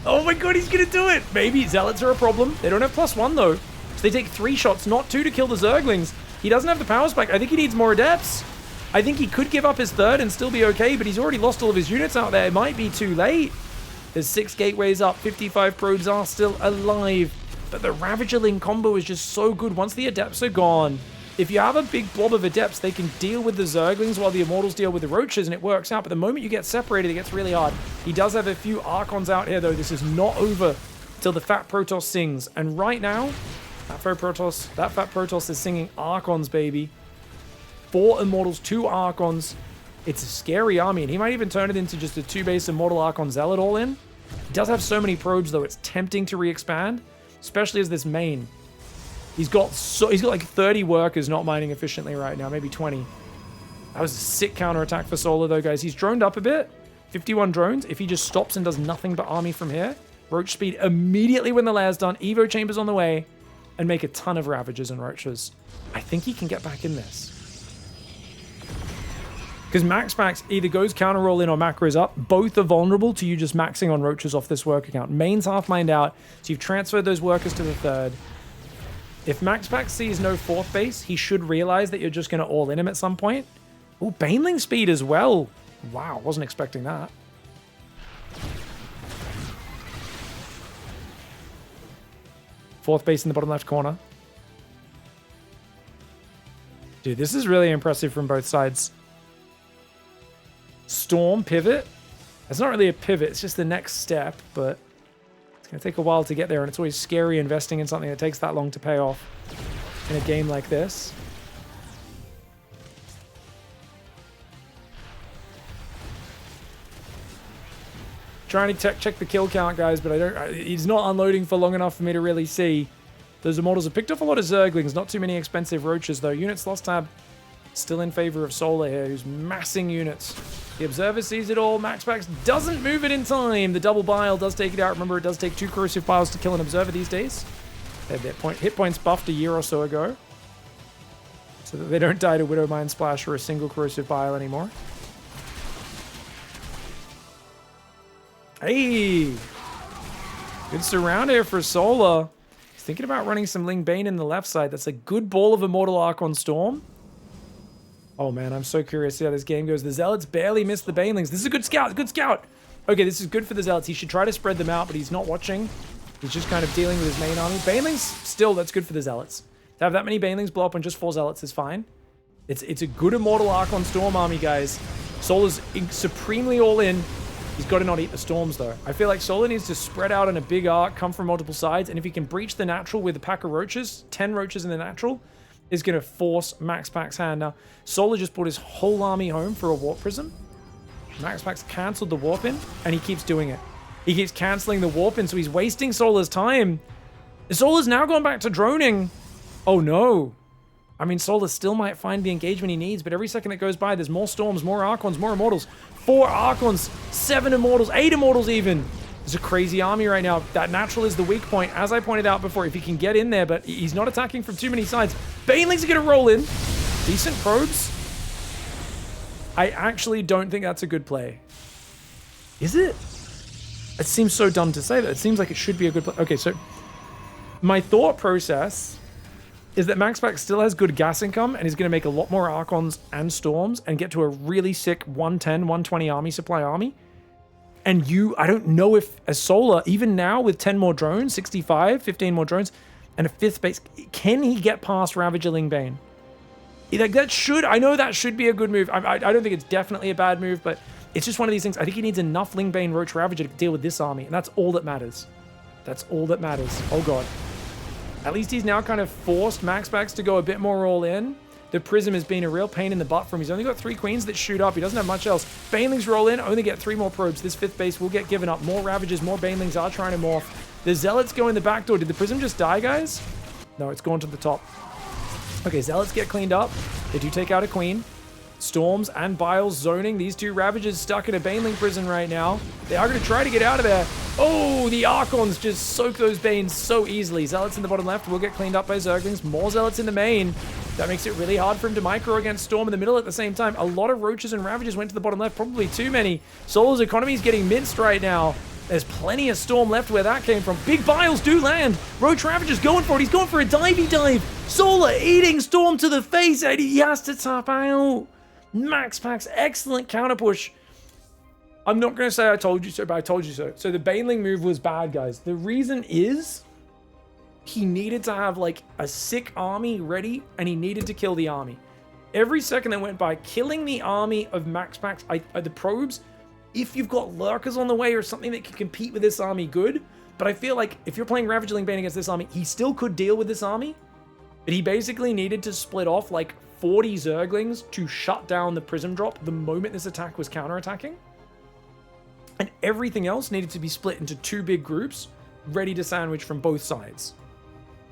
Oh my god, he's going to do it. Maybe Zealots are a problem. They don't have +1 though. So they take 3 shots, not 2 to kill the Zerglings. He doesn't have the power spike. I think he needs more Adepts. I think he could give up his 3rd and still be okay, but he's already lost all of his units out there. It might be too late. There's 6 gateways up, 55 probes are still alive. But the Ravager Ling combo is just so good once the Adepts are gone. If you have a big blob of Adepts, they can deal with the Zerglings while the Immortals deal with the Roaches, and it works out. But the moment you get separated, it gets really hard. He does have a few Archons out here, though. This is not over till the Fat Protoss sings. And right now, that Fat Protoss is singing Archons, baby. 4 Immortals, 2 Archons. It's a scary army, and he might even turn it into just a 2-base Immortal Archon Zealot all in. He does have so many probes, though. It's tempting to re-expand, especially as this main. He's got like 30 workers not mining efficiently right now, maybe 20. That was a sick counterattack for Solar, though, guys. He's droned up a bit. 51 drones. If he just stops and does nothing but army from here, Roach speed immediately when the lair's done. Evo chambers on the way, and make a ton of Ravagers and Roaches. I think he can get back in this. Because MAXPAX either goes counter roll in or macros up. Both are vulnerable to you just maxing on Roaches off this work account. Main's half mined out, so you've transferred those workers to the 3rd. If MAXPAX sees no 4th base, he should realize that you're just going to all in him at some point. Oh, Baneling speed as well. Wow, wasn't expecting that. Fourth base in the bottom left corner. Dude, this is really impressive from both sides. Storm pivot. It's not really a pivot, it's just the next step, but it's going to take a while to get there, and it's always scary investing in something that takes that long to pay off in a game like this. Trying to check the kill count, guys, but he's not unloading for long enough for me to really see. Those Immortals have picked up a lot of Zerglings, not too many expensive Roaches, though. Units lost tab still in favor of Solar here, who's massing units. The Observer sees it all. MAXPAX doesn't move it in time. The double bile does take it out. Remember, it does take 2 corrosive biles to kill an Observer these days. They had their hit points buffed a year or so ago, so that they don't die to Widow Mind Splash or a single corrosive bile anymore. Hey! Good surround here for Solar. He's thinking about running some Ling Bane in the left side. That's a good ball of Immortal Archon Storm. Oh man, I'm so curious to see how this game goes. The Zealots barely missed the Banelings. This is a good scout, good scout. Okay, this is good for the Zealots. He should try to spread them out, but he's not watching. He's just kind of dealing with his main army. Banelings, still, that's good for the Zealots. To have that many Banelings blow up on just 4 Zealots is fine. It's a good Immortal Archon Storm army, guys. Solar's supremely all in. He's got to not eat the storms, though. I feel like Solar needs to spread out in a big arc, come from multiple sides, and if he can breach the natural with a pack of Roaches, 10 Roaches in the natural, is going to force MAXPAX's hand. Now, Solar just brought his whole army home for a Warp Prism. MAXPAX cancelled the Warp in, and he keeps doing it. He keeps cancelling the Warp in, so he's wasting Solar's time. Solar's now gone back to droning. Oh, no. I mean, Solar still might find the engagement he needs, but every second that goes by, there's more Storms, more Archons, more Immortals. 4 Archons, 7 Immortals, 8 Immortals even. It's a crazy army right now. That natural is the weak point, as I pointed out before. If he can get in there, but he's not attacking from too many sides. Banelings are going to roll in. Decent probes. I actually don't think that's a good play. Is it? It seems so dumb to say that. It seems like it should be a good play. Okay, so my thought process is that MAXPAX still has good gas income and is going to make a lot more Archons and Storms and get to a really sick 110, 120 army supply army. And I don't know if a Solar, even now with 10 more drones, 65, 15 more drones, and a 5th base, can he get past Ravager Lingbane? Like I know that should be a good move. I don't think it's definitely a bad move, but it's just one of these things. I think he needs enough Lingbane Roach Ravager to deal with this army, and that's all that matters. That's all that matters. Oh god. At least he's now kind of forced MAXPAX to go a bit more all in. The Prism has been a real pain in the butt for him. He's only got 3 Queens that shoot up. He doesn't have much else. Banelings roll in, only get 3 more probes. This 5th base will get given up. More Ravagers, more Banelings are trying to morph. The Zealots go in the back door. Did the Prism just die, guys? No, it's gone to the top. Okay, Zealots get cleaned up. They do take out a Queen. Storms and Biles zoning. These 2 Ravagers stuck in a Baneling prison right now. They are going to try to get out of there. Oh, the Archons just soak those Banes so easily. Zealots in the bottom left will get cleaned up by Zerglings. More Zealots in the main. That makes it really hard for him to micro against Storm in the middle at the same time. A lot of Roaches and Ravagers went to the bottom left. Probably too many. Solar's economy is getting minced right now. There's plenty of Storm left where that came from. Big Biles do land. Roach Ravager's going for it. He's going for a divey dive. Solar eating Storm to the face, and he has to tap out. MAXPAX, excellent counter push. I'm not going to say I told you so, but I told you so. So the Baneling move was bad, guys. The reason is he needed to have like a sick army ready, and he needed to kill the army. Every second that went by, killing the army of MAXPAX, the probes, if you've got lurkers on the way or something that can compete with this army, good. But I feel like if you're playing Ravager Lingbane against this army, he still could deal with this army. But he basically needed to split off like 40 Zerglings to shut down the Prism drop the moment this attack was counterattacking. And everything else needed to be split into 2 big groups, ready to sandwich from both sides.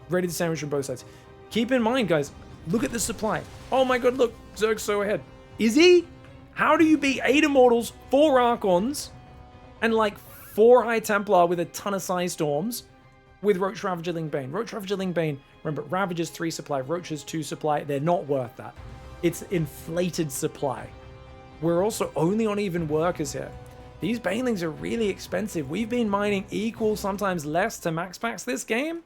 Ready to sandwich from both sides. Keep in mind, guys, look at the supply. Oh my god, look, Zerg's so ahead. Is he? How do you beat 8 Immortals, 4 Archons, and like 4 High Templar with a ton of Psy Storms with Roach Ravager Lingbane? Roach Ravager Lingbane, remember, Ravager's 3 supply, Roach's 2 supply. They're not worth that. It's inflated supply. We're also only on even workers here. These Banelings are really expensive. We've been mining equal, sometimes less, to MAXPAX this game.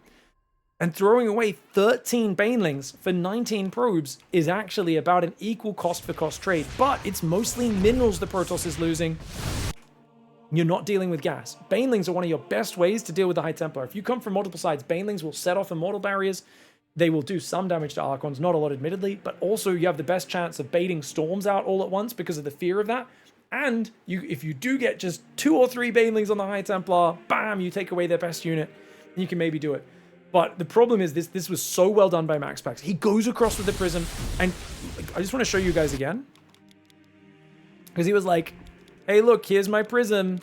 And throwing away 13 Banelings for 19 probes is actually about an equal cost for cost trade. But it's mostly minerals the Protoss is losing. You're not dealing with gas. Banelings are one of your best ways to deal with the High Templar. If you come from multiple sides, Banelings will set off immortal barriers. They will do some damage to Archons, not a lot admittedly, but also you have the best chance of baiting Storms out all at once because of the fear of that. And if you do get just 2 or 3 Banelings on the High Templar, bam, you take away their best unit, and you can maybe do it. But the problem is this was so well done by MAXPAX. He goes across with the Prism, and I just want to show you guys again. Because he was like, hey, look, here's my Prism.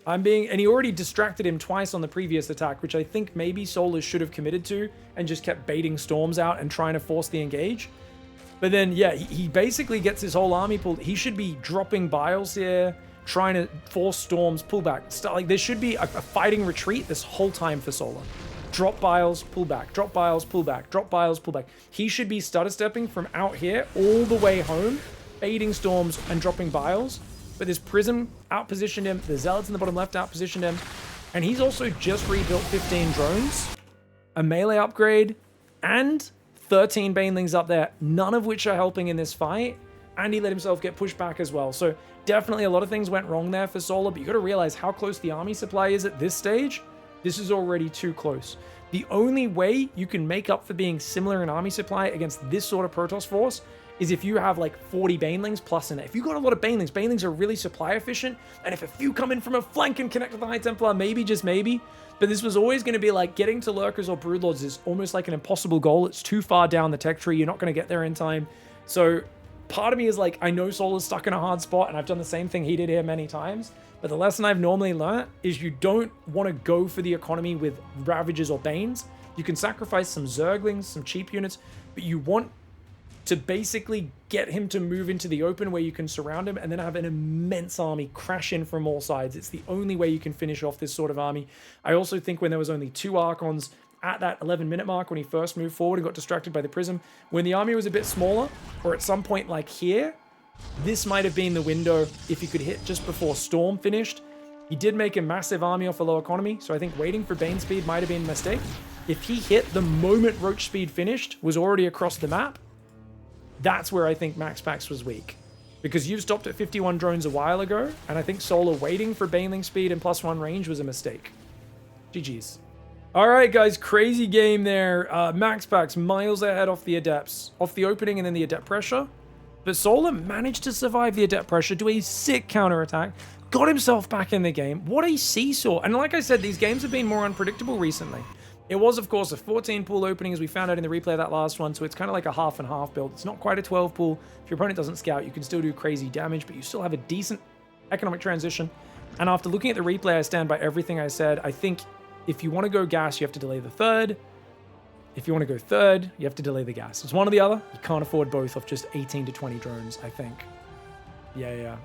And he already distracted him twice on the previous attack, which I think maybe Solar should have committed to and just kept baiting Storms out and trying to force the engage. But then, yeah, he basically gets his whole army pulled. He should be dropping Biles here, trying to force Storms, pull back. Like, there should be a fighting retreat this whole time for Solar. Drop Biles, pull back. Drop Biles, pull back. Drop Biles, pull back. He should be stutter stepping from out here all the way home, baiting Storms and dropping Biles. But this Prism outpositioned him. The Zealots in the bottom left outpositioned him. And he's also just rebuilt 15 drones, a melee upgrade, and 13 Banelings up there, none of which are helping in this fight. And he let himself get pushed back as well. So definitely a lot of things went wrong there for Solar, but you got to realize how close the army supply is at this stage. This is already too close. The only way you can make up for being similar in army supply against this sort of Protoss force is if you have like 40 Banelings plus in there. If you got a lot of Banelings, Banelings are really supply efficient, and if a few come in from a flank and connect with the High Templar, maybe, just maybe. But this was always going to be like getting to Lurkers or Broodlords is almost like an impossible goal. It's too far down the tech tree. You're not going to get there in time. So part of me is like, I know Solar's stuck in a hard spot, and I've done the same thing he did here many times. But the lesson I've normally learned is you don't want to go for the economy with Ravagers or Banes. You can sacrifice some Zerglings, some cheap units, but you want to basically get him to move into the open where you can surround him and then have an immense army crash in from all sides. It's the only way you can finish off this sort of army. I also think when there was only 2 Archons at that 11-minute mark when he first moved forward and got distracted by the Prism, when the army was a bit smaller, or at some point like here, This might have been the window if he could hit just before Storm finished. He did make a massive army off a low economy, so I think waiting for Bane speed might have been a mistake. If he hit the moment Roach speed finished, was already across the map, that's where I think MAXPAX was weak. Because you've stopped at 51 drones a while ago, and I think Solar waiting for Baneling speed and +1 range was a mistake. GG's. Alright guys, crazy game there. MAXPAX miles ahead off the Adepts, off the opening and then the Adept pressure. But Solar managed to survive the Adept pressure, do a sick counterattack, got himself back in the game. What a seesaw. And like I said, these games have been more unpredictable recently. It was, of course, a 14 pool opening, as we found out in the replay of that last one, so it's kind of like a half and half build. It's not quite a 12 pool. If your opponent doesn't scout, you can still do crazy damage, but you still have a decent economic transition. And after looking at the replay, I stand by everything I said. I think if you want to go gas, you have to delay the third. If you want to go third, you have to delay the gas. It's one or the other. You can't afford both off just 18 to 20 drones, I think. Yeah.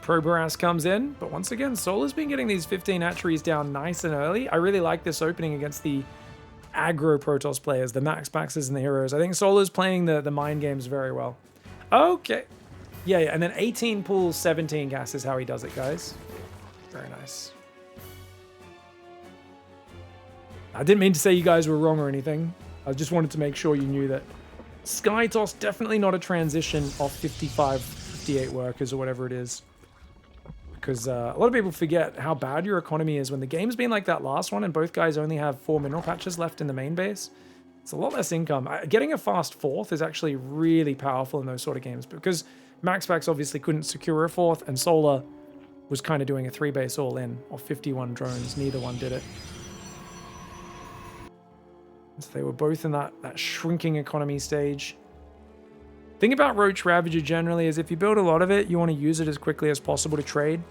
Probaras comes in, but once again, Solar's been getting these 15 hatcheries down nice and early. I really like this opening against the aggro Protoss players, the MAXPAXs and the heroes. I think Solar's playing the mind games very well. Okay. Yeah, and then 18 pools, 17 gas is how he does it, guys. Very nice. I didn't mean to say you guys were wrong or anything. I just wanted to make sure you knew that Sky Toss, definitely not a transition off 55, 58 workers or whatever it is. Because a lot of people forget how bad your economy is when the game's been like that last one and both guys only have 4 mineral patches left in the main base. It's a lot less income. Getting a fast fourth is actually really powerful in those sort of games because MAXPAX obviously couldn't secure a fourth and Solar was kind of doing a 3-base all-in of 51 drones. Neither one did it. So they were both in that shrinking economy stage. Thing about Roach Ravager generally is if you build a lot of it, you want to use it as quickly as possible to trade.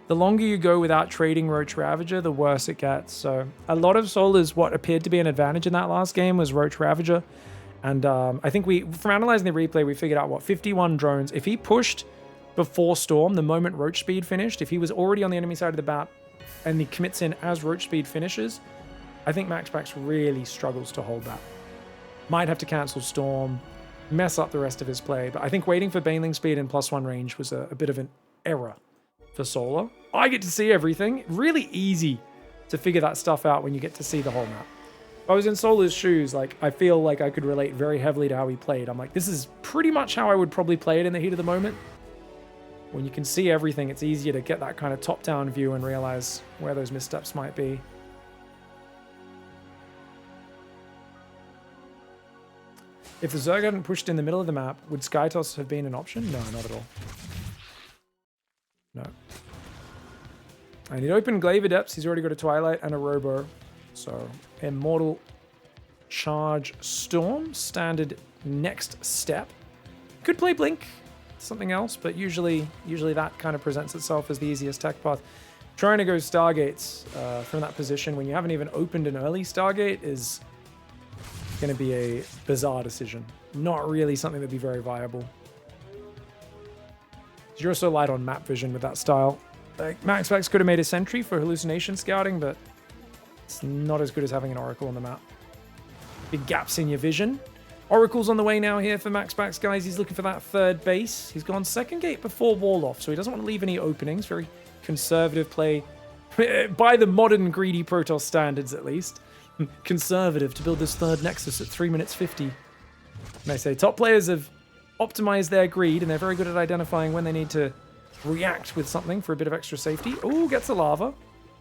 The longer you go without trading Roach Ravager, the worse it gets. So a lot of Solar's what appeared to be an advantage in that last game was Roach Ravager. And I think from analyzing the replay, we figured out, 51 drones. If he pushed before Storm, the moment Roach Speed finished, if he was already on the enemy side of the map and he commits in as Roach Speed finishes, I think MAXPAX really struggles to hold that. Might have to cancel Storm, mess up the rest of his play, but I think waiting for Baneling speed and +1 range was a bit of an error for Solar. I get to see everything. Really easy to figure that stuff out when you get to see the whole map. If I was in Solar's shoes, I feel like I could relate very heavily to how he played. I'm like, this is pretty much how I would probably play it in the heat of the moment. When you can see everything, it's easier to get that kind of top-down view and realize where those missteps might be. If the Zerg hadn't pushed in the middle of the map, would Skytoss have been an option? No, not at all. No. And he'd open Glaive Adepts. He's already got a Twilight and a Robo. So, Immortal Charge Storm. Standard next step. Could play Blink. Something else, but usually that kind of presents itself as the easiest tech path. Trying to go Stargates from that position when you haven't even opened an early Stargate is going to be a bizarre decision. Not really something that'd be very viable. You're so light on map vision with that style. MAXPAX could have made a sentry for hallucination scouting, but it's not as good as having an Oracle on the map. Big gaps in your vision. Oracle's on the way now here for MAXPAX, guys. He's looking for that third base. He's gone second gate before wall off, so he doesn't want to leave any openings. Very conservative play by the modern greedy Protoss standards, at least. Conservative to build this third Nexus at 3 minutes 50. And I say top players have optimized their greed, and they're very good at identifying when they need to react with something for a bit of extra safety. Oh, gets a lava.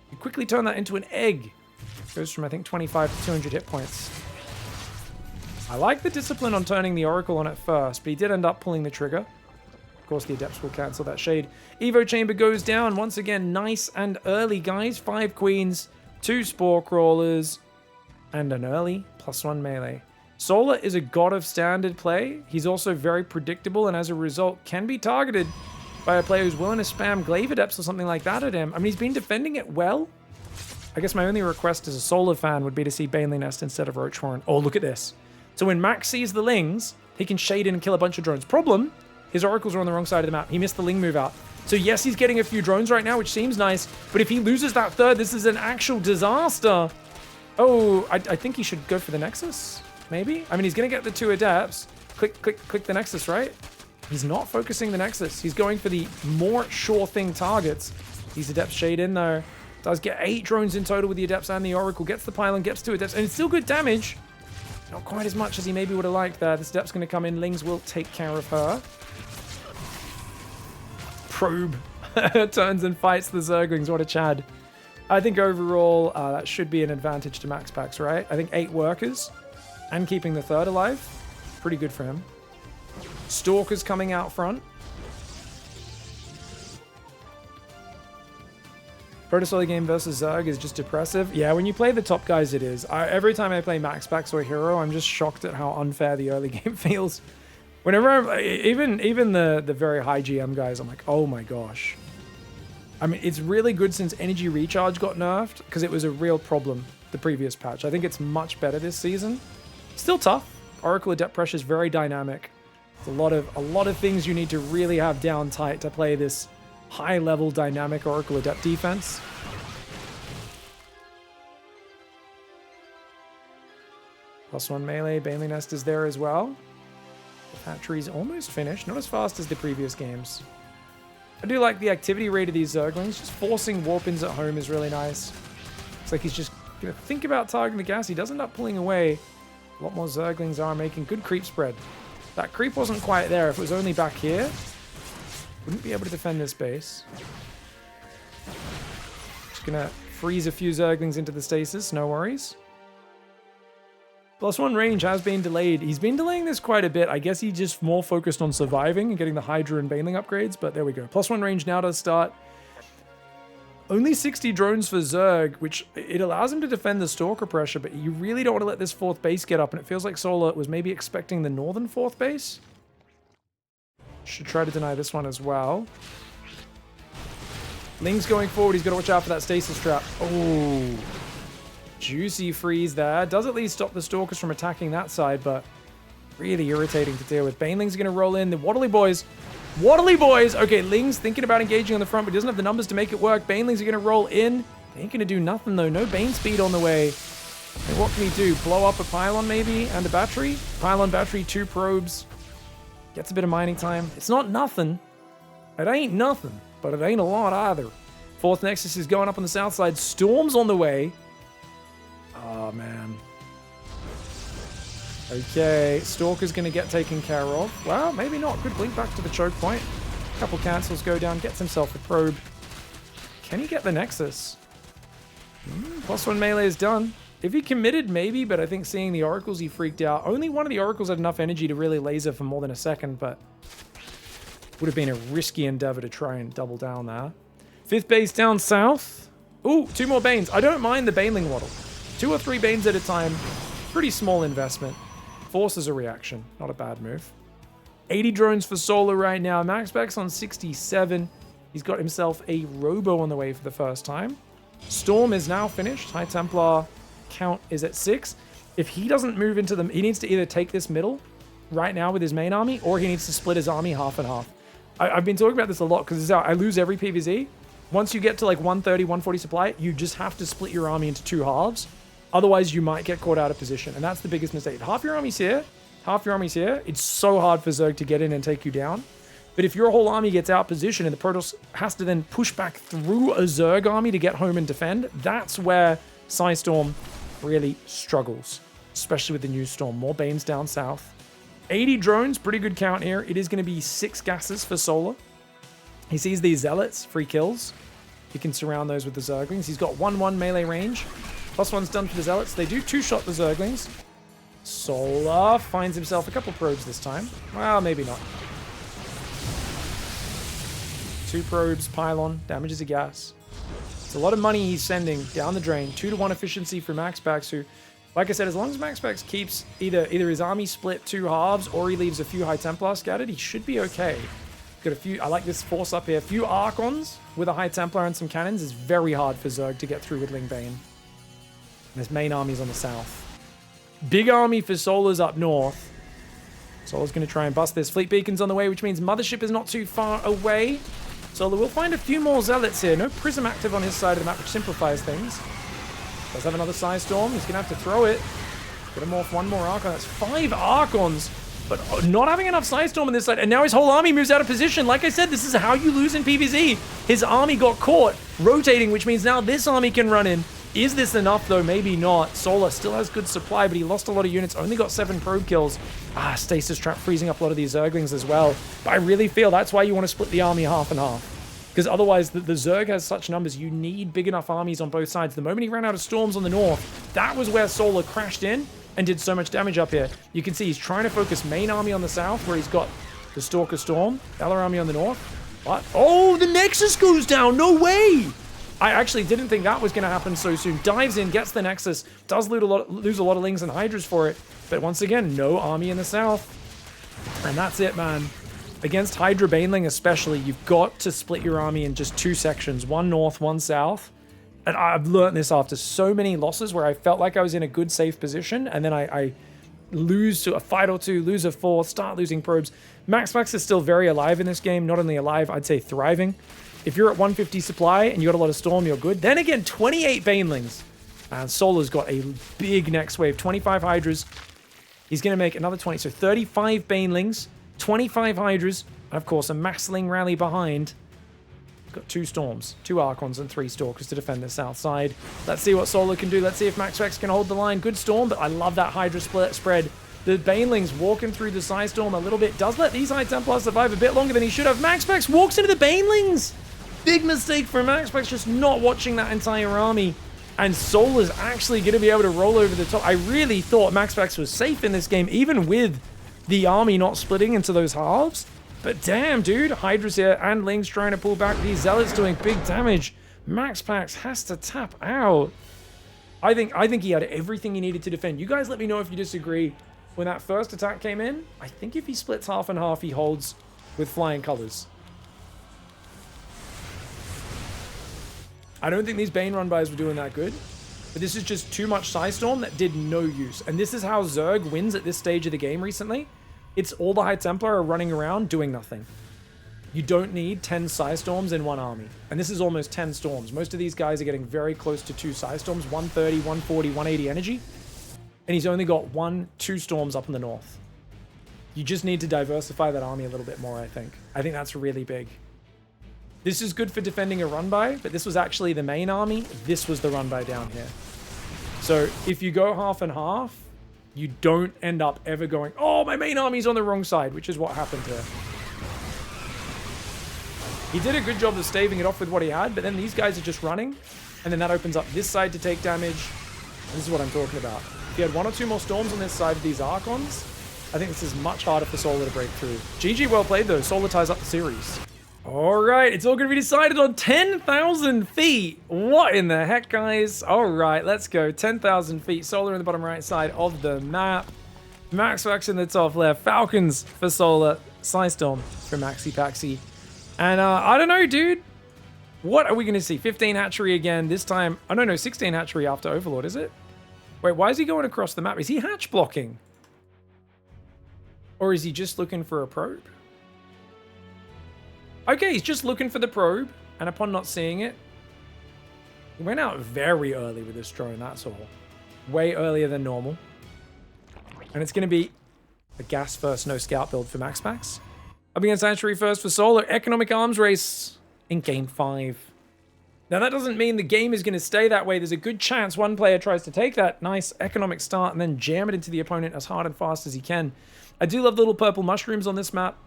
You quickly turn that into an egg. Goes from, I think, 25 to 200 hit points. I like the discipline on turning the Oracle on at first, but he did end up pulling the trigger. Of course, the Adepts will cancel that shade. Evo Chamber goes down. Once again, nice and early, guys. 5 Queens, 2 Spore Crawlers, and an early +1 melee. Solar is a god of standard play. He's also very predictable, and as a result, can be targeted by a player who's willing to spam Glaive Adepts or something like that at him. I mean, he's been defending it well. I guess my only request as a Solar fan would be to see Baneling Nest instead of Roach Horn. Oh, look at this. So when Max sees the Lings, he can shade in and kill a bunch of drones. Problem, his Oracles are on the wrong side of the map. He missed the Ling move out. So yes, he's getting a few drones right now, which seems nice. But if he loses that third, this is an actual disaster. Oh, I think he should go for the Nexus, maybe? I mean, he's going to get the 2 Adepts. Click the Nexus, right? He's not focusing the Nexus. He's going for the more sure thing targets. These Adepts shade in, though. Does get 8 drones in total with the Adepts and the Oracle. Gets the Pylon, gets 2 Adepts, and it's still good damage. Not quite as much as he maybe would have liked there. This Adept's going to come in. Lings will take care of her. Probe turns and fights the Zerglings. What a Chad. I think overall, that should be an advantage to MAXPAX, right? I think 8 workers and keeping the third alive. Pretty good for him. Stalkers coming out front. Protozoa game versus Zerg is just depressive. Yeah, when you play the top guys, it is. Every time I play MAXPAX or Hero, I'm just shocked at how unfair the early game feels. Whenever even the very high GM guys, I'm like, oh my gosh. I mean, it's really good since Energy Recharge got nerfed, because it was a real problem the previous patch. I think it's much better this season. Still tough. Oracle Adept pressure is very dynamic. It's a lot of things you need to really have down tight to play this high-level dynamic Oracle Adept defense. +1 melee, Baneling Nest is there as well. The factory's almost finished, not as fast as the previous games. I do like the activity rate of these Zerglings. Just forcing warp-ins at home is really nice. It's like he's just going to think about targeting the gas. He does end up pulling away. A lot more Zerglings are making good creep spread. That creep wasn't quite there. If it was only back here, wouldn't be able to defend this base. Just going to freeze a few Zerglings into the stasis. No worries. +1 range has been delayed. He's been delaying this quite a bit. I guess he's just more focused on surviving and getting the Hydra and Baneling upgrades, but there we go. +1 range now does start. Only 60 drones for Zerg, which it allows him to defend the Stalker pressure, but you really don't want to let this 4th base get up, and it feels like Solar was maybe expecting the northern 4th base. Should try to deny this one as well. Ling's going forward. He's got to watch out for that stasis trap. Oh. Juicy freeze there. Does at least stop the Stalkers from attacking that side, but really irritating to deal with. Baneling's going to roll in. The Waddly Boys. Waddly Boys! Okay, Ling's thinking about engaging on the front, but he doesn't have the numbers to make it work. Banelings are going to roll in. They ain't going to do nothing, though. No Bane speed on the way. And what can he do? Blow up a Pylon, maybe? And a battery? Pylon, battery, 2 probes. Gets a bit of mining time. It's not nothing. It ain't nothing, but it ain't a lot either. 4th Nexus is going up on the south side. Storm's on the way. Oh, man. Okay, Stalker's going to get taken care of. Well, maybe not. Good blink back to the choke point. A couple cancels go down. Gets himself a probe. Can he get the Nexus? +1 melee is done. If he committed, maybe, but I think seeing the Oracles, he freaked out. Only one of the Oracles had enough energy to really laser for more than a second, but would have been a risky endeavor to try and double down there. 5th base down south. Ooh, 2 more Banes. I don't mind the Baneling Waddle. 2 or 3 Banes at a time. Pretty small investment. Forces a reaction. Not a bad move. 80 drones for Solar right now. MAXPAX on 67. He's got himself a Robo on the way for the first time. Storm is now finished. High Templar count is at 6. If he doesn't move into them, he needs to either take this middle right now with his main army, or he needs to split his army half and half. I've been talking about this a lot because I lose every PvZ. Once you get to like 130, 140 supply, you just have to split your army into 2 halves. Otherwise, you might get caught out of position, and that's the biggest mistake. Half your army's here, half your army's here. It's so hard for Zerg to get in and take you down. But if your whole army gets out positioned and the Protoss has to then push back through a Zerg army to get home and defend, that's where Psystorm really struggles, especially with the new Storm. More Banes down south. 80 drones, pretty good count here. It is going to be 6 gases for Solar. He sees these Zealots, free kills. He can surround those with the Zerglings. He's got 1/1 melee range. +1's done for the Zealots. They do 2-shot the Zerglings. Solar finds himself a couple probes this time. Well, maybe not. 2 probes, Pylon, damages a gas. It's a lot of money he's sending down the drain. 2-to-1 efficiency for MAXPAX, who, like I said, as long as MAXPAX keeps either his army split 2 halves or he leaves a few High Templar scattered, he should be okay. Got a few, I like this force up here. A few Archons with a High Templar and some cannons is very hard for Zerg to get through with Ling Bane. And his main army's on the south. Big army for Solar's up north. Solar's going to try and bust this. Fleet Beacon's on the way, which means Mothership is not too far away. Solar will find a few more Zealots here. No Prism active on his side of the map, which simplifies things. Does have another Psy Storm. He's going to have to throw it. Get him off one more Archon. That's 5 Archons. But not having enough Psy Storm on this side. And now his whole army moves out of position. Like I said, this is how you lose in PvZ. His army got caught rotating, which means now this army can run in. Is this enough, though? Maybe not. Solar still has good supply, but he lost a lot of units. Only got 7 probe kills. Stasis Trap freezing up a lot of these Zerglings as well. But I really feel that's why you want to split the army half and half. Because otherwise, the Zerg has such numbers. You need big enough armies on both sides. The moment he ran out of storms on the north, that was where Solar crashed in and did so much damage up here. You can see he's trying to focus main army on the south, where he's got the Stalker Storm, Valor army on the north. But, oh, the Nexus goes down. No way. I actually didn't think that was going to happen so soon. Dives in, gets the Nexus, does lose a lot of Lings and Hydras for it. But once again, no army in the south. And that's it, man. Against Hydra Baneling especially, you've got to split your army in just 2 sections. One north, one south. And I've learned this after so many losses where I felt like I was in a good, safe position. And then I lose to a fight or two, lose a 4, start losing probes. MAXPAX is still very alive in this game. Not only alive, I'd say thriving. If you're at 150 supply and you got a lot of Storm, you're good. Then again, 28 Banelings. And Solar's got a big next wave. 25 Hydras. He's going to make another 20. So 35 Banelings. 25 Hydras, and of course a Massling rally behind. Got 2 Storms, 2 Archons, and 3 Stalkers to defend the south side. Let's see what Solar can do. Let's see if MAXPAX can hold the line. Good Storm, but I love that Hydra spread. The Banelings walking through the Psy Storm a little bit. Does let these High Templars survive a bit longer than he should have. MAXPAX walks into the Banelings! Big mistake for MAXPAX, just not watching that entire army. And Solar's actually going to be able to roll over the top. I really thought MAXPAX was safe in this game, even with the army not splitting into those halves. But damn, dude, Hydra's here and Ling's trying to pull back. These Zealots doing big damage. MAXPAX has to tap out. I think he had everything he needed to defend. You guys let me know if you disagree. When that first attack came in, I think if he splits half and half, he holds with flying colors. I don't think these Bane run-bys were doing that good. But this is just too much Psy Storm that did no use. And this is how Zerg wins at this stage of the game recently. It's all the High Templar are running around doing nothing. You don't need 10 Psy Storms in one army. And this is almost 10 Storms. Most of these guys are getting very close to 2 Psy Storms. 130, 140, 180 energy. And he's only got 1, 2 Storms up in the north. You just need to diversify that army a little bit more, I think. I think that's really big. This is good for defending a run-by, but this was actually the main army. This was the run-by down here. So if you go half and half, you don't end up ever going, oh, my main army's on the wrong side, which is what happened here. He did a good job of staving it off with what he had, but then these guys are just running, and then that opens up this side to take damage. This is what I'm talking about. If you had 1 or 2 more Storms on this side of these Archons, I think this is much harder for Solar to break through. GG, well played though. Solar ties up the series. Alright, it's all going to be decided on 10,000 feet. What in the heck, guys? Alright, let's go. 10,000 feet. Solar in the bottom right side of the map. MAXPAX in the top left. Falcons for Solar. Psystorm for MaxiPaxi. And I don't know, dude. What are we going to see? 15 hatchery again. This time, I don't know, 16 hatchery after Overlord, is it? Wait, why is he going across the map? Is he hatch blocking? Or is he just looking for a probe? Okay, he's just looking for the probe, and upon not seeing it, he went out very early with this drone, that's all. Way earlier than normal. And it's going to be a gas first, no scout build for MAXPAX. Up against Hatchery first for Solar. Economic arms race in Game 5. Now, that doesn't mean the game is going to stay that way. There's a good chance one player tries to take that nice economic start and then jam it into the opponent as hard and fast as he can. I do love the little purple mushrooms on this map.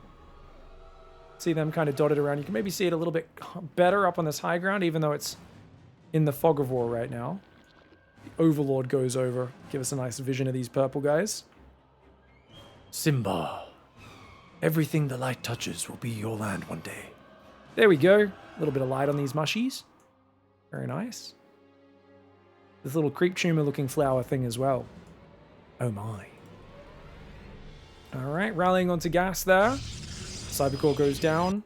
See them kind of dotted around. You can maybe see it a little bit better up on this high ground, even though it's in the fog of war right now. The Overlord goes over. Give us a nice vision of these purple guys. Simba. Everything the light touches will be your land one day. There we go. A little bit of light on these mushies. Very nice. This little creep tumor looking flower thing as well. Oh my. Alright, rallying onto gas there. Cybercore goes down.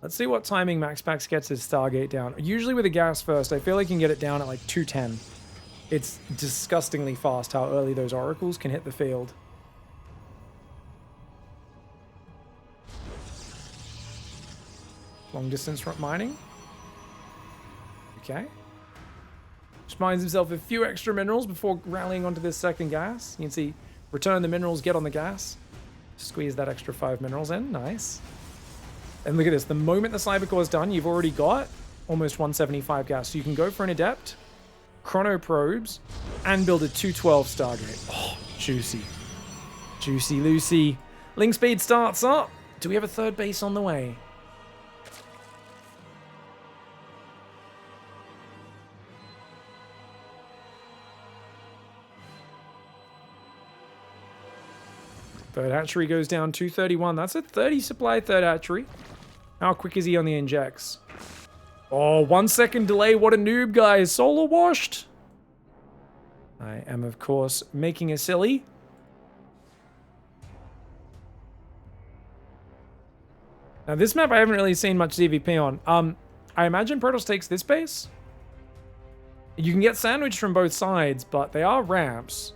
Let's see what timing MAXPAX gets his Stargate down. Usually with a gas first, I feel like you can get it down at like 210. It's disgustingly fast how early those oracles can hit the field. Long distance mining. Okay. Just mines himself a few extra minerals before rallying onto this second gas. You can see, return the minerals, get on the gas. Squeeze that extra 5 minerals in. Nice. And look at this. The moment the Cybercore is done, you've already got almost 175 gas. So you can go for an Adept, Chrono Probes, and build a 212 Stargate. Oh, juicy. Juicy Lucy. Link speed starts up. Do we have a third base on the way? Third hatchery goes down 231. That's a 30 supply third hatchery. How quick is he on the injects? Oh, 1 second delay. What a noob, guys. Solar washed. I am, of course, making a silly. Now, this map I haven't really seen much ZVP on. I imagine Protoss takes this base. You can get sandwiched from both sides, but they are ramps.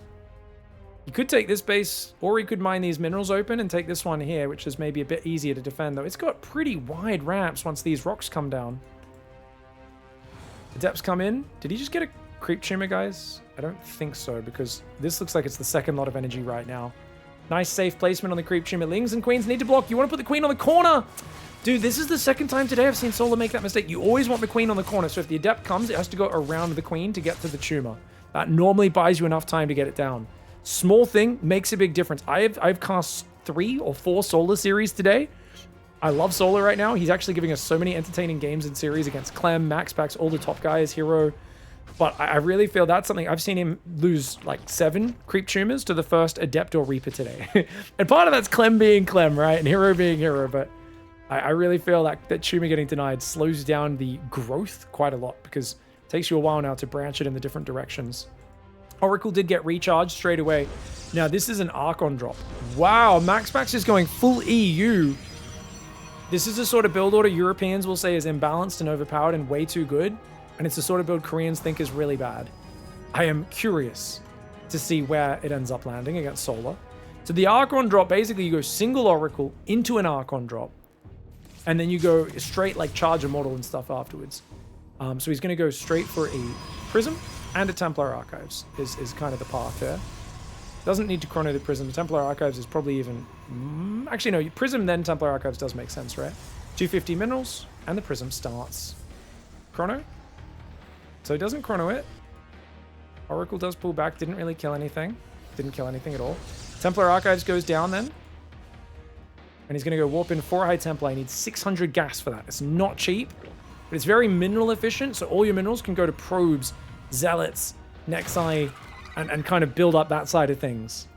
He could take this base, or he could mine these minerals open and take this one here, which is maybe a bit easier to defend, though. It's got pretty wide ramps once these rocks come down. The depths come in. Did he just get a creep tumor, guys? I don't think so, because this looks like it's the second lot of energy right now. Nice safe placement on the creep tumor. Lings and queens need to block. You want to put the queen on the corner. Dude, this is the second time today I've seen Solar make that mistake. You always want the queen on the corner, so if the adept comes, it has to go around the queen to get to the tumor. That normally buys you enough time to get it down. Small thing makes a big difference. I've cast 3 or 4 Solar series today. I love Solar right now. He's actually giving us so many entertaining games and series against Clem, MAXPAX, all the top guys, Hero. But I really feel that's something. I've seen him lose like 7 creep tumors to the first Adept or Reaper today. And part of that's Clem being Clem, right? And Hero being Hero. But I really feel like that tumor getting denied slows down the growth quite a lot, because it takes you a while now to branch it in the different directions. Oracle did get recharged straight away. Now, this is an Archon drop. Wow, MAXPAX is going full EU. This is the sort of build order Europeans will say is imbalanced and overpowered and way too good. And it's the sort of build Koreans think is really bad. I am curious to see where it ends up landing against Solar. So the Archon drop, basically you go single Oracle into an Archon drop. And then you go straight like Charge Immortal and stuff afterwards. So he's going to go straight for a Prism and a Templar Archives is kind of the path there. Doesn't need to chrono the Prism. The Templar Archives is probably even... actually, no. Prism, then Templar Archives does make sense, right? 250 minerals, and the Prism starts. Chrono. So he doesn't chrono it. Oracle does pull back. Didn't really kill anything. Didn't kill anything at all. Templar Archives goes down then. And he's going to go warp in 4 High Templar. He needs 600 gas for that. It's not cheap, but it's very mineral efficient. So all your minerals can go to Probes, Zealots, Nexi, and kind of build up that side of things.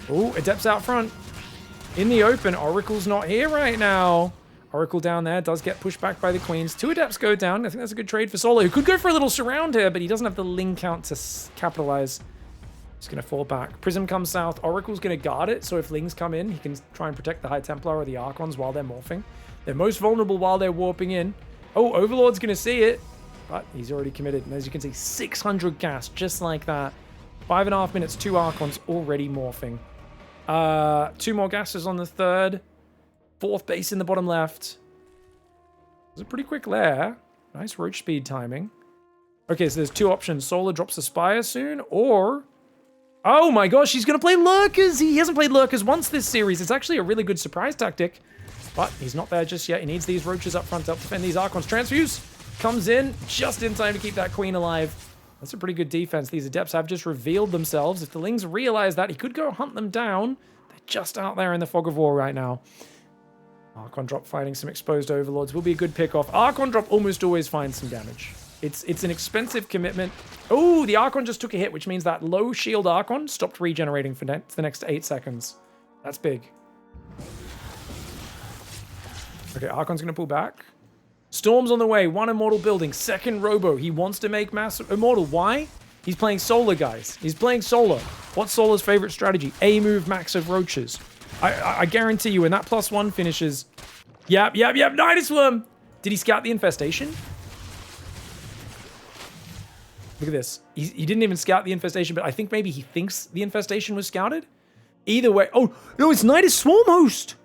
Oh, Adept's out front. In the open, Oracle's not here right now. Oracle down there does get pushed back by the Queens. 2 Adepts go down. I think that's a good trade for Solo, who could go for a little surround here, but he doesn't have the Ling count to capitalize. He's going to fall back. Prism comes south. Oracle's going to guard it, so if Lings come in, he can try and protect the High Templar or the Archons while they're morphing. They're most vulnerable while they're warping in. Oh, Overlord's going to see it, but he's already committed. And as you can see, 600 gas, just like that. 5.5 minutes, 2 Archons already morphing. 2 more gases on the third. 4th base in the bottom left. It's a pretty quick lair. Nice roach speed timing. Okay, so there's 2 options. Solar drops a Spire soon, or... Oh my gosh, he's going to play Lurkers! He hasn't played Lurkers once this series. It's actually a really good surprise tactic. But he's not there just yet. He needs these roaches up front to help defend these Archons. Transfuse comes in just in time to keep that Queen alive. That's a pretty good defense. These Adepts have just revealed themselves. If the Lings realize that, he could go hunt them down. They're just out there in the fog of war right now. Archon drop fighting some exposed Overlords will be a good pickoff. Archon drop almost always finds some damage. It's an expensive commitment. Oh, the Archon just took a hit, which means that low shield Archon stopped regenerating for the next 8 seconds. That's big. Okay, Archon's going to pull back. Storm's on the way. 1 Immortal building. 2nd Robo. He wants to make mass Immortal. Why? He's playing Solar, guys. He's playing Solar. What's Solar's favorite strategy? A move max of roaches. I guarantee you when that +1 finishes... Yep. Nidusworm! Did he scout the infestation? Look at this. He didn't even scout the infestation, but I think maybe he thinks the infestation was scouted. Either way... Oh, no, it's Nidus Swarm Host!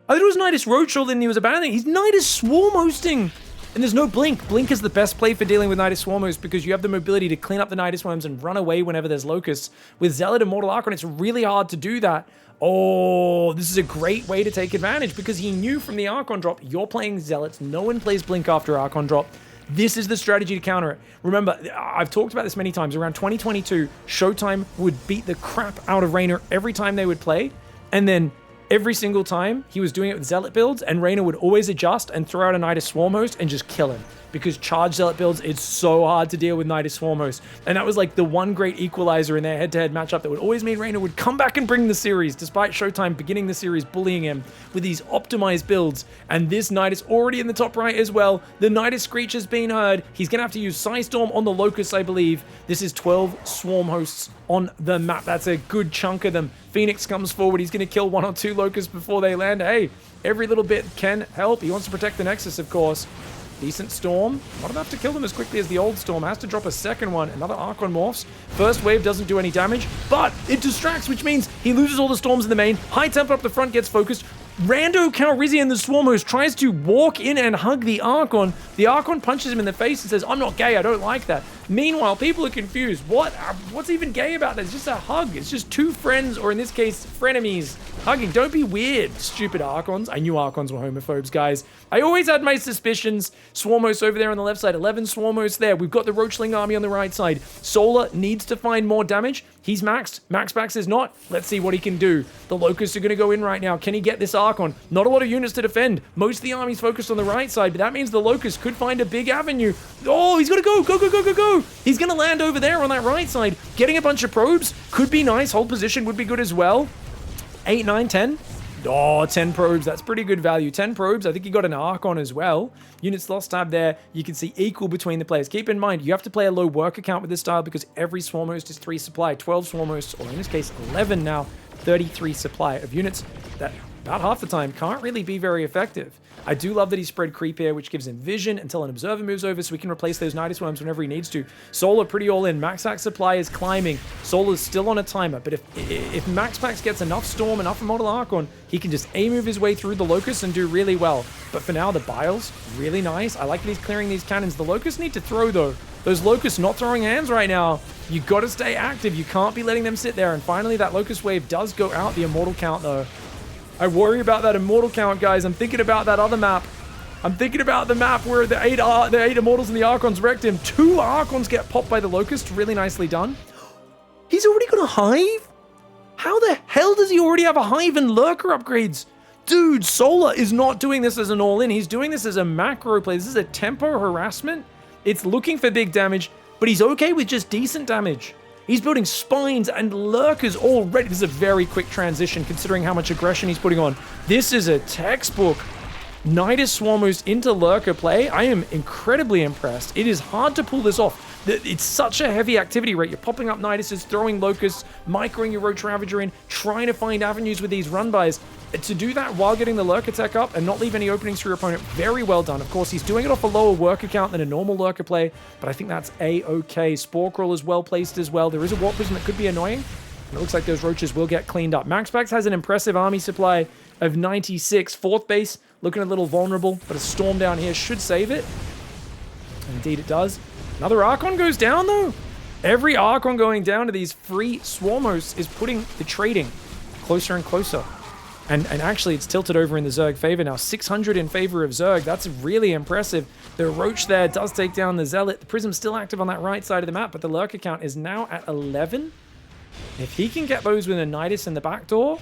I thought it was Nidus Roach all in he was abandoning. He's Nidus Swarm hosting. And there's no Blink. Blink is the best play for dealing with Nidus Swarm host because you have the mobility to clean up the Nidus Worms and run away whenever there's Locusts. With Zealot and Mortal Archon, it's really hard to do that. Oh, this is a great way to take advantage because he knew from the Archon drop, you're playing Zealots. No one plays Blink after Archon drop. This is the strategy to counter it. Remember, I've talked about this many times. Around 2022, Showtime would beat the crap out of Reyna every time they would play. And then every single time he was doing it with Zealot builds, and Reyna would always adjust and throw out a Nidus Swarm host and just kill him. Because charged Zealot builds, it's so hard to deal with Nidus Swarm host. And that was like the one great equalizer in their head-to-head matchup that would always mean Reyna would come back and bring the series, despite Showtime beginning the series bullying him with these optimized builds. And this Nidus already in the top right as well. The Nidus Screech has been heard. He's going to have to use Psystorm on the Locust, I believe. This is 12 Swarm hosts on the map. That's a good chunk of them. Phoenix comes forward. He's going to kill 1 or 2 Locusts before they land. Hey, every little bit can help. He wants to protect the Nexus, of course. Decent Storm. Not enough to kill them as quickly as the old Storm. Has to drop a second one. Another Archon morphs. First wave doesn't do any damage, but it distracts, which means he loses all the Storms in the main. High Tempo up the front gets focused. Rando Calrissian, the Swarm host, tries to walk in and hug the Archon. The Archon punches him in the face and says, I'm not gay, I don't like that. Meanwhile, people are confused. What's even gay about that? It's just a hug. It's just 2 friends, or in this case, frenemies, hugging. Don't be weird, stupid Archons. I knew Archons were homophobes, guys. I always had my suspicions. Swarm host over there on the left side. 11 Swarm hosts there. We've got the Roachling army on the right side. Solar needs to find more damage. He's maxed. MAXPAX is not. Let's see what he can do. The Locusts are going to go in right now. Can he get this Archon? Not a lot of units to defend. Most of the army's focused on the right side, but that means the Locust could find a big avenue. Oh, he's got to go. Go, go, go, go, go. He's going to land over there on that right side. Getting a bunch of probes could be nice. Hold position would be good as well. 8, 9, 10. Oh, 10 probes. That's pretty good value. 10 probes. I think he got an Archon as well. Units lost tab there. You can see equal between the players. Keep in mind, you have to play a low worker count with this style because every Swarm host is 3 supply. 12 Swarm hosts, or in this case, 11 now. 33 supply of units that about half the time can't really be very effective. I do love that he spread creep here, which gives him vision until an observer moves over so he can replace those Nidus Worms whenever he needs to. Solar pretty all in. MAXPAX supply is climbing. Solar's still on a timer, but if MAXPAX gets enough Storm, enough Immortal Archon, he can just A-move his way through the Locusts and do really well. But for now, the Biles, really nice. I like that he's clearing these cannons. The Locusts need to throw, though. Those Locusts not throwing hands right now. You got to stay active. You can't be letting them sit there. And finally, that Locust wave does go out. The Immortal count, though. I worry about that Immortal count, guys. I'm thinking about that other map. I'm thinking about the map where the 8 Immortals and the Archons wrecked him. 2 Archons get popped by the Locust. Really nicely done. He's already got a Hive? How the hell does he already have a Hive and Lurker upgrades? Dude, Solar is not doing this as an all-in. He's doing this as a macro play. This is a tempo harassment. It's looking for big damage, but he's okay with just decent damage. He's building spines and lurkers already. This is a very quick transition considering how much aggression he's putting on. This is a textbook Nidus Swarm host into lurker play. I am incredibly impressed. It is hard to pull this off. It's such a heavy activity rate. You're popping up Niduses, throwing Locusts, microing your Roach Ravager in, trying to find avenues with these run-bys. To do that while getting the Lurker tech up and not leave any openings for your opponent, very well done. Of course, he's doing it off a lower worker count than a normal Lurker play, but I think that's A-okay. Spore Crawl is well placed as well. There is a Warp Prism that could be annoying. And it looks like those Roaches will get cleaned up. MAXPAX has an impressive army supply of 96. 4th base looking a little vulnerable, but a Storm down here should save it. Indeed it does. Another Archon goes down, though. Every Archon going down to these free Swarm hosts is putting the trading closer and closer. And actually, it's tilted over in the Zerg favor now. 600 in favor of Zerg. That's really impressive. The Roach there does take down the Zealot. The Prism's still active on that right side of the map, but the Lurker count is now at 11. If he can get those with a Nidus in the back door,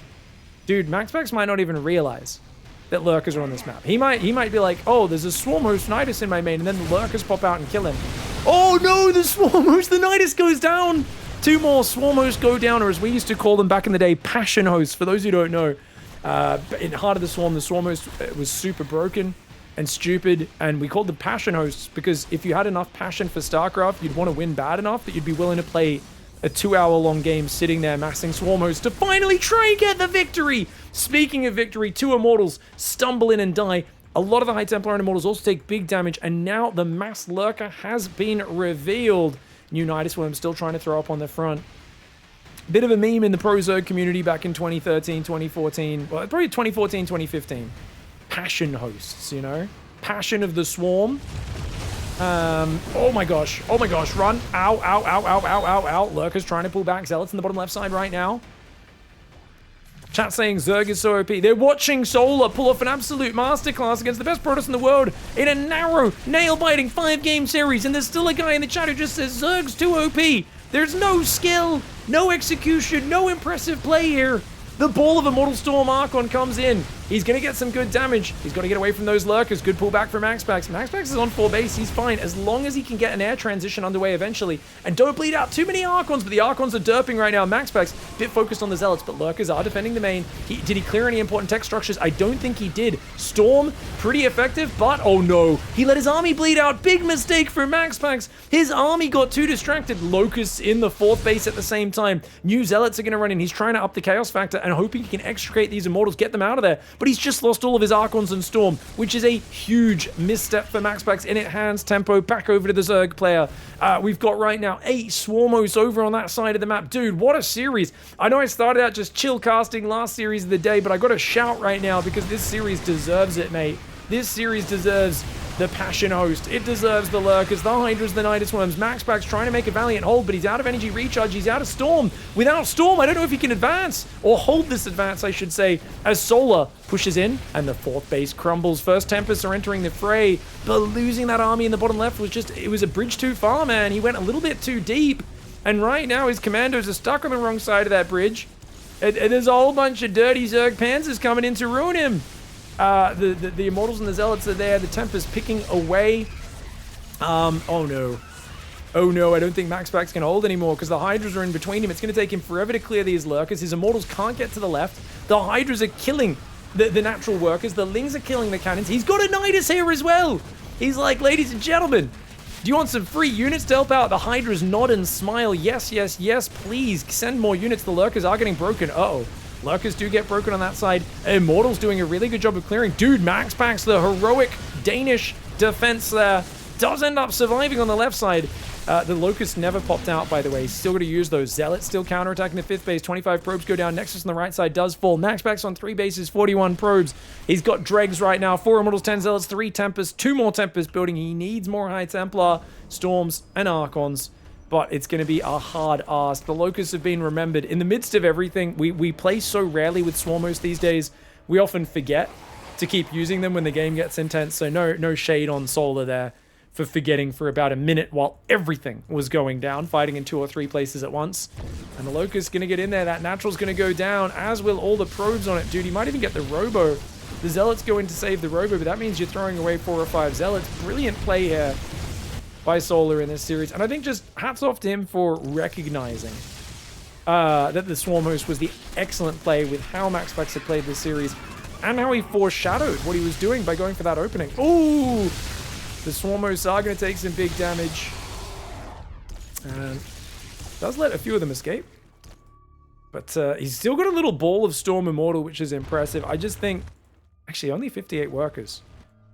dude, MAXPAX might not even realize that Lurkers are on this map. He might be like, oh, there's a Swarm host Nidus in my main, and then the Lurkers pop out and kill him. Oh no, the Swarm host, the Nidus goes down. 2 more Swarm hosts go down, or as we used to call them back in the day, Passion hosts, for those who don't know. In Heart of the Swarm host was super broken and stupid, and we called them Passion hosts because if you had enough passion for StarCraft, you'd want to win bad enough that you'd be willing to play a 2-hour-long game sitting there massing Swarm hosts to finally try and get the victory. Speaking of victory, 2 Immortals stumble in and die. A lot of the High Templar and Immortals also take big damage, and now the Mass Lurker has been revealed. New Nidus Worm still trying to throw up on the front. Bit of a meme in the Pro Zerg community back in 2013, 2014. Well, probably 2014, 2015. Passion hosts, you know? Passion of the Swarm. Oh my gosh, run. Ow, ow, ow, ow, ow, ow, ow. Lurker's trying to pull back. Zealots in the bottom left side right now. Chat saying Zerg is so OP. They're watching Solar pull off an absolute masterclass against the best Protoss in the world in a narrow, nail-biting 5-game series, and there's still a guy in the chat who just says Zerg's too OP. There's no skill, no execution, no impressive play here. The ball of Immortal Storm Archon comes in. He's going to get some good damage. He's got to get away from those lurkers. Good pullback from MAXPAX. MAXPAX is on 4 base. He's fine as long as he can get an air transition underway eventually. And don't bleed out too many Archons, but the Archons are derping right now. MAXPAX, a bit focused on the Zealots, but lurkers are defending the main. Did he clear any important tech structures? I don't think he did. Storm, pretty effective, but oh no. He let his army bleed out. Big mistake for MAXPAX. His army got too distracted. Locusts in the 4th base at the same time. New Zealots are going to run in. He's trying to up the chaos factor and hoping he can extricate these Immortals, get them out of there. But he's just lost all of his Archons and Storm, which is a huge misstep for MAXPAX, and it hands tempo back over to the Zerg player. We've got right now 8 Swarmos over on that side of the map. Dude, what a series. I know I started out just chill casting last series of the day, but I got to shout right now because this series deserves it, mate. This series deserves the Passion host. It deserves the Lurkers, the Hydras, the Nidus Worms. MAXPAX trying to make a valiant hold, but he's out of energy recharge. He's out of Storm. Without Storm, I don't know if he can advance, or hold this advance, I should say, as Solar pushes in, and the 4th base crumbles. First Tempests are entering the fray, but losing that army in the bottom left was just, it was a bridge too far, man. He went a little bit too deep, and right now his commandos are stuck on the wrong side of that bridge, and there's a whole bunch of dirty Zerg Panzers coming in to ruin him. The Immortals and the Zealots are there. The Tempest picking away. Oh no. Oh no, I don't think MAXPAX can hold anymore because the Hydras are in between him. It's going to take him forever to clear these Lurkers. His Immortals can't get to the left. The Hydras are killing the natural workers. The Lings are killing the cannons. He's got a Nidus here as well. He's like, ladies and gentlemen, do you want some free units to help out? The Hydras nod and smile. Yes, yes, yes, please. Send more units. The Lurkers are getting broken. Uh-oh. Lurkers do get broken on that side. Immortals doing a really good job of clearing. Dude, MAXPAX, the heroic Danish defense there, does end up surviving on the left side. The Locust never popped out, by the way. He's still going to use those. Zealots still counterattacking the 5th base. 25 probes go down. Nexus on the right side does fall. MAXPAX on 3 bases, 41 probes. He's got Dregs right now. 4 Immortals, 10 Zealots, 3 Tempests, 2 more Tempests building. He needs more High Templar, Storms, and Archons. But it's going to be a hard ask. The Locusts have been remembered. In the midst of everything, we play so rarely with Swarmos these days, we often forget to keep using them when the game gets intense. So no shade on Solar there for forgetting for about a minute while everything was going down, fighting in 2 or 3 places at once. And the Locust's going to get in there. That Natural's going to go down, as will all the probes on it. Dude, he might even get the Robo. The Zealots go in to save the Robo, but that means you're throwing away 4 or 5 Zealots. Brilliant play here by Solar in this series. And I think just hats off to him for recognizing that the Swarm host was the excellent play with how MAXPAX had played this series and how he foreshadowed what he was doing by going for that opening. Ooh! The Swarm hosts are going to take some big damage. And does let a few of them escape. But he's still got a little ball of Storm Immortal, which is impressive. I just think... Actually, only 58 workers.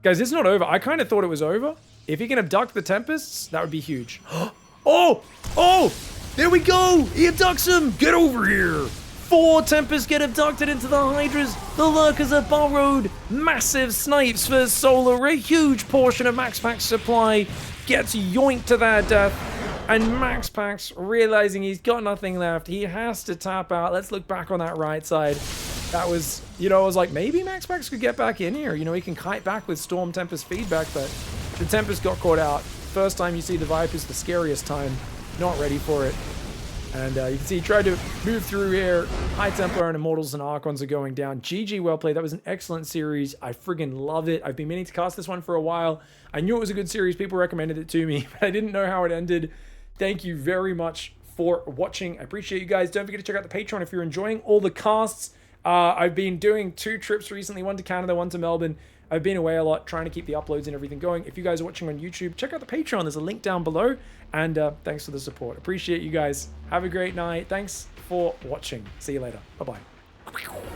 Guys, it's not over. I kind of thought it was over. If he can abduct the Tempests, that would be huge. Oh! Oh! There we go! He abducts him! Get over here! 4 Tempests get abducted into the Hydras. The Lurkers are burrowed. Massive snipes for Solar. A huge portion of MAXPAX supply gets yoinked to their death. And MAXPAX, realizing he's got nothing left, he has to tap out. Let's look back on that right side. That was, you know, I was like, maybe MAXPAX could get back in here. You know, he can kite back with Storm Tempest feedback, but the Tempest got caught out. First time you see the Vipers, the scariest time. Not ready for it. And you can see he tried to move through here. High Templar and Immortals and Archons are going down. GG, well played. That was an excellent series. I friggin' love it. I've been meaning to cast this one for a while. I knew it was a good series. People recommended it to me, but I didn't know how it ended. Thank you very much for watching. I appreciate you guys. Don't forget to check out the Patreon if you're enjoying all the casts. I've been doing 2 trips recently, one to Canada, one to Melbourne. I've been away a lot trying to keep the uploads and everything going. If you guys are watching on YouTube, check out the Patreon. There's a link down below. And thanks for the support. Appreciate you guys. Have a great night. Thanks for watching. See you later. Bye-bye.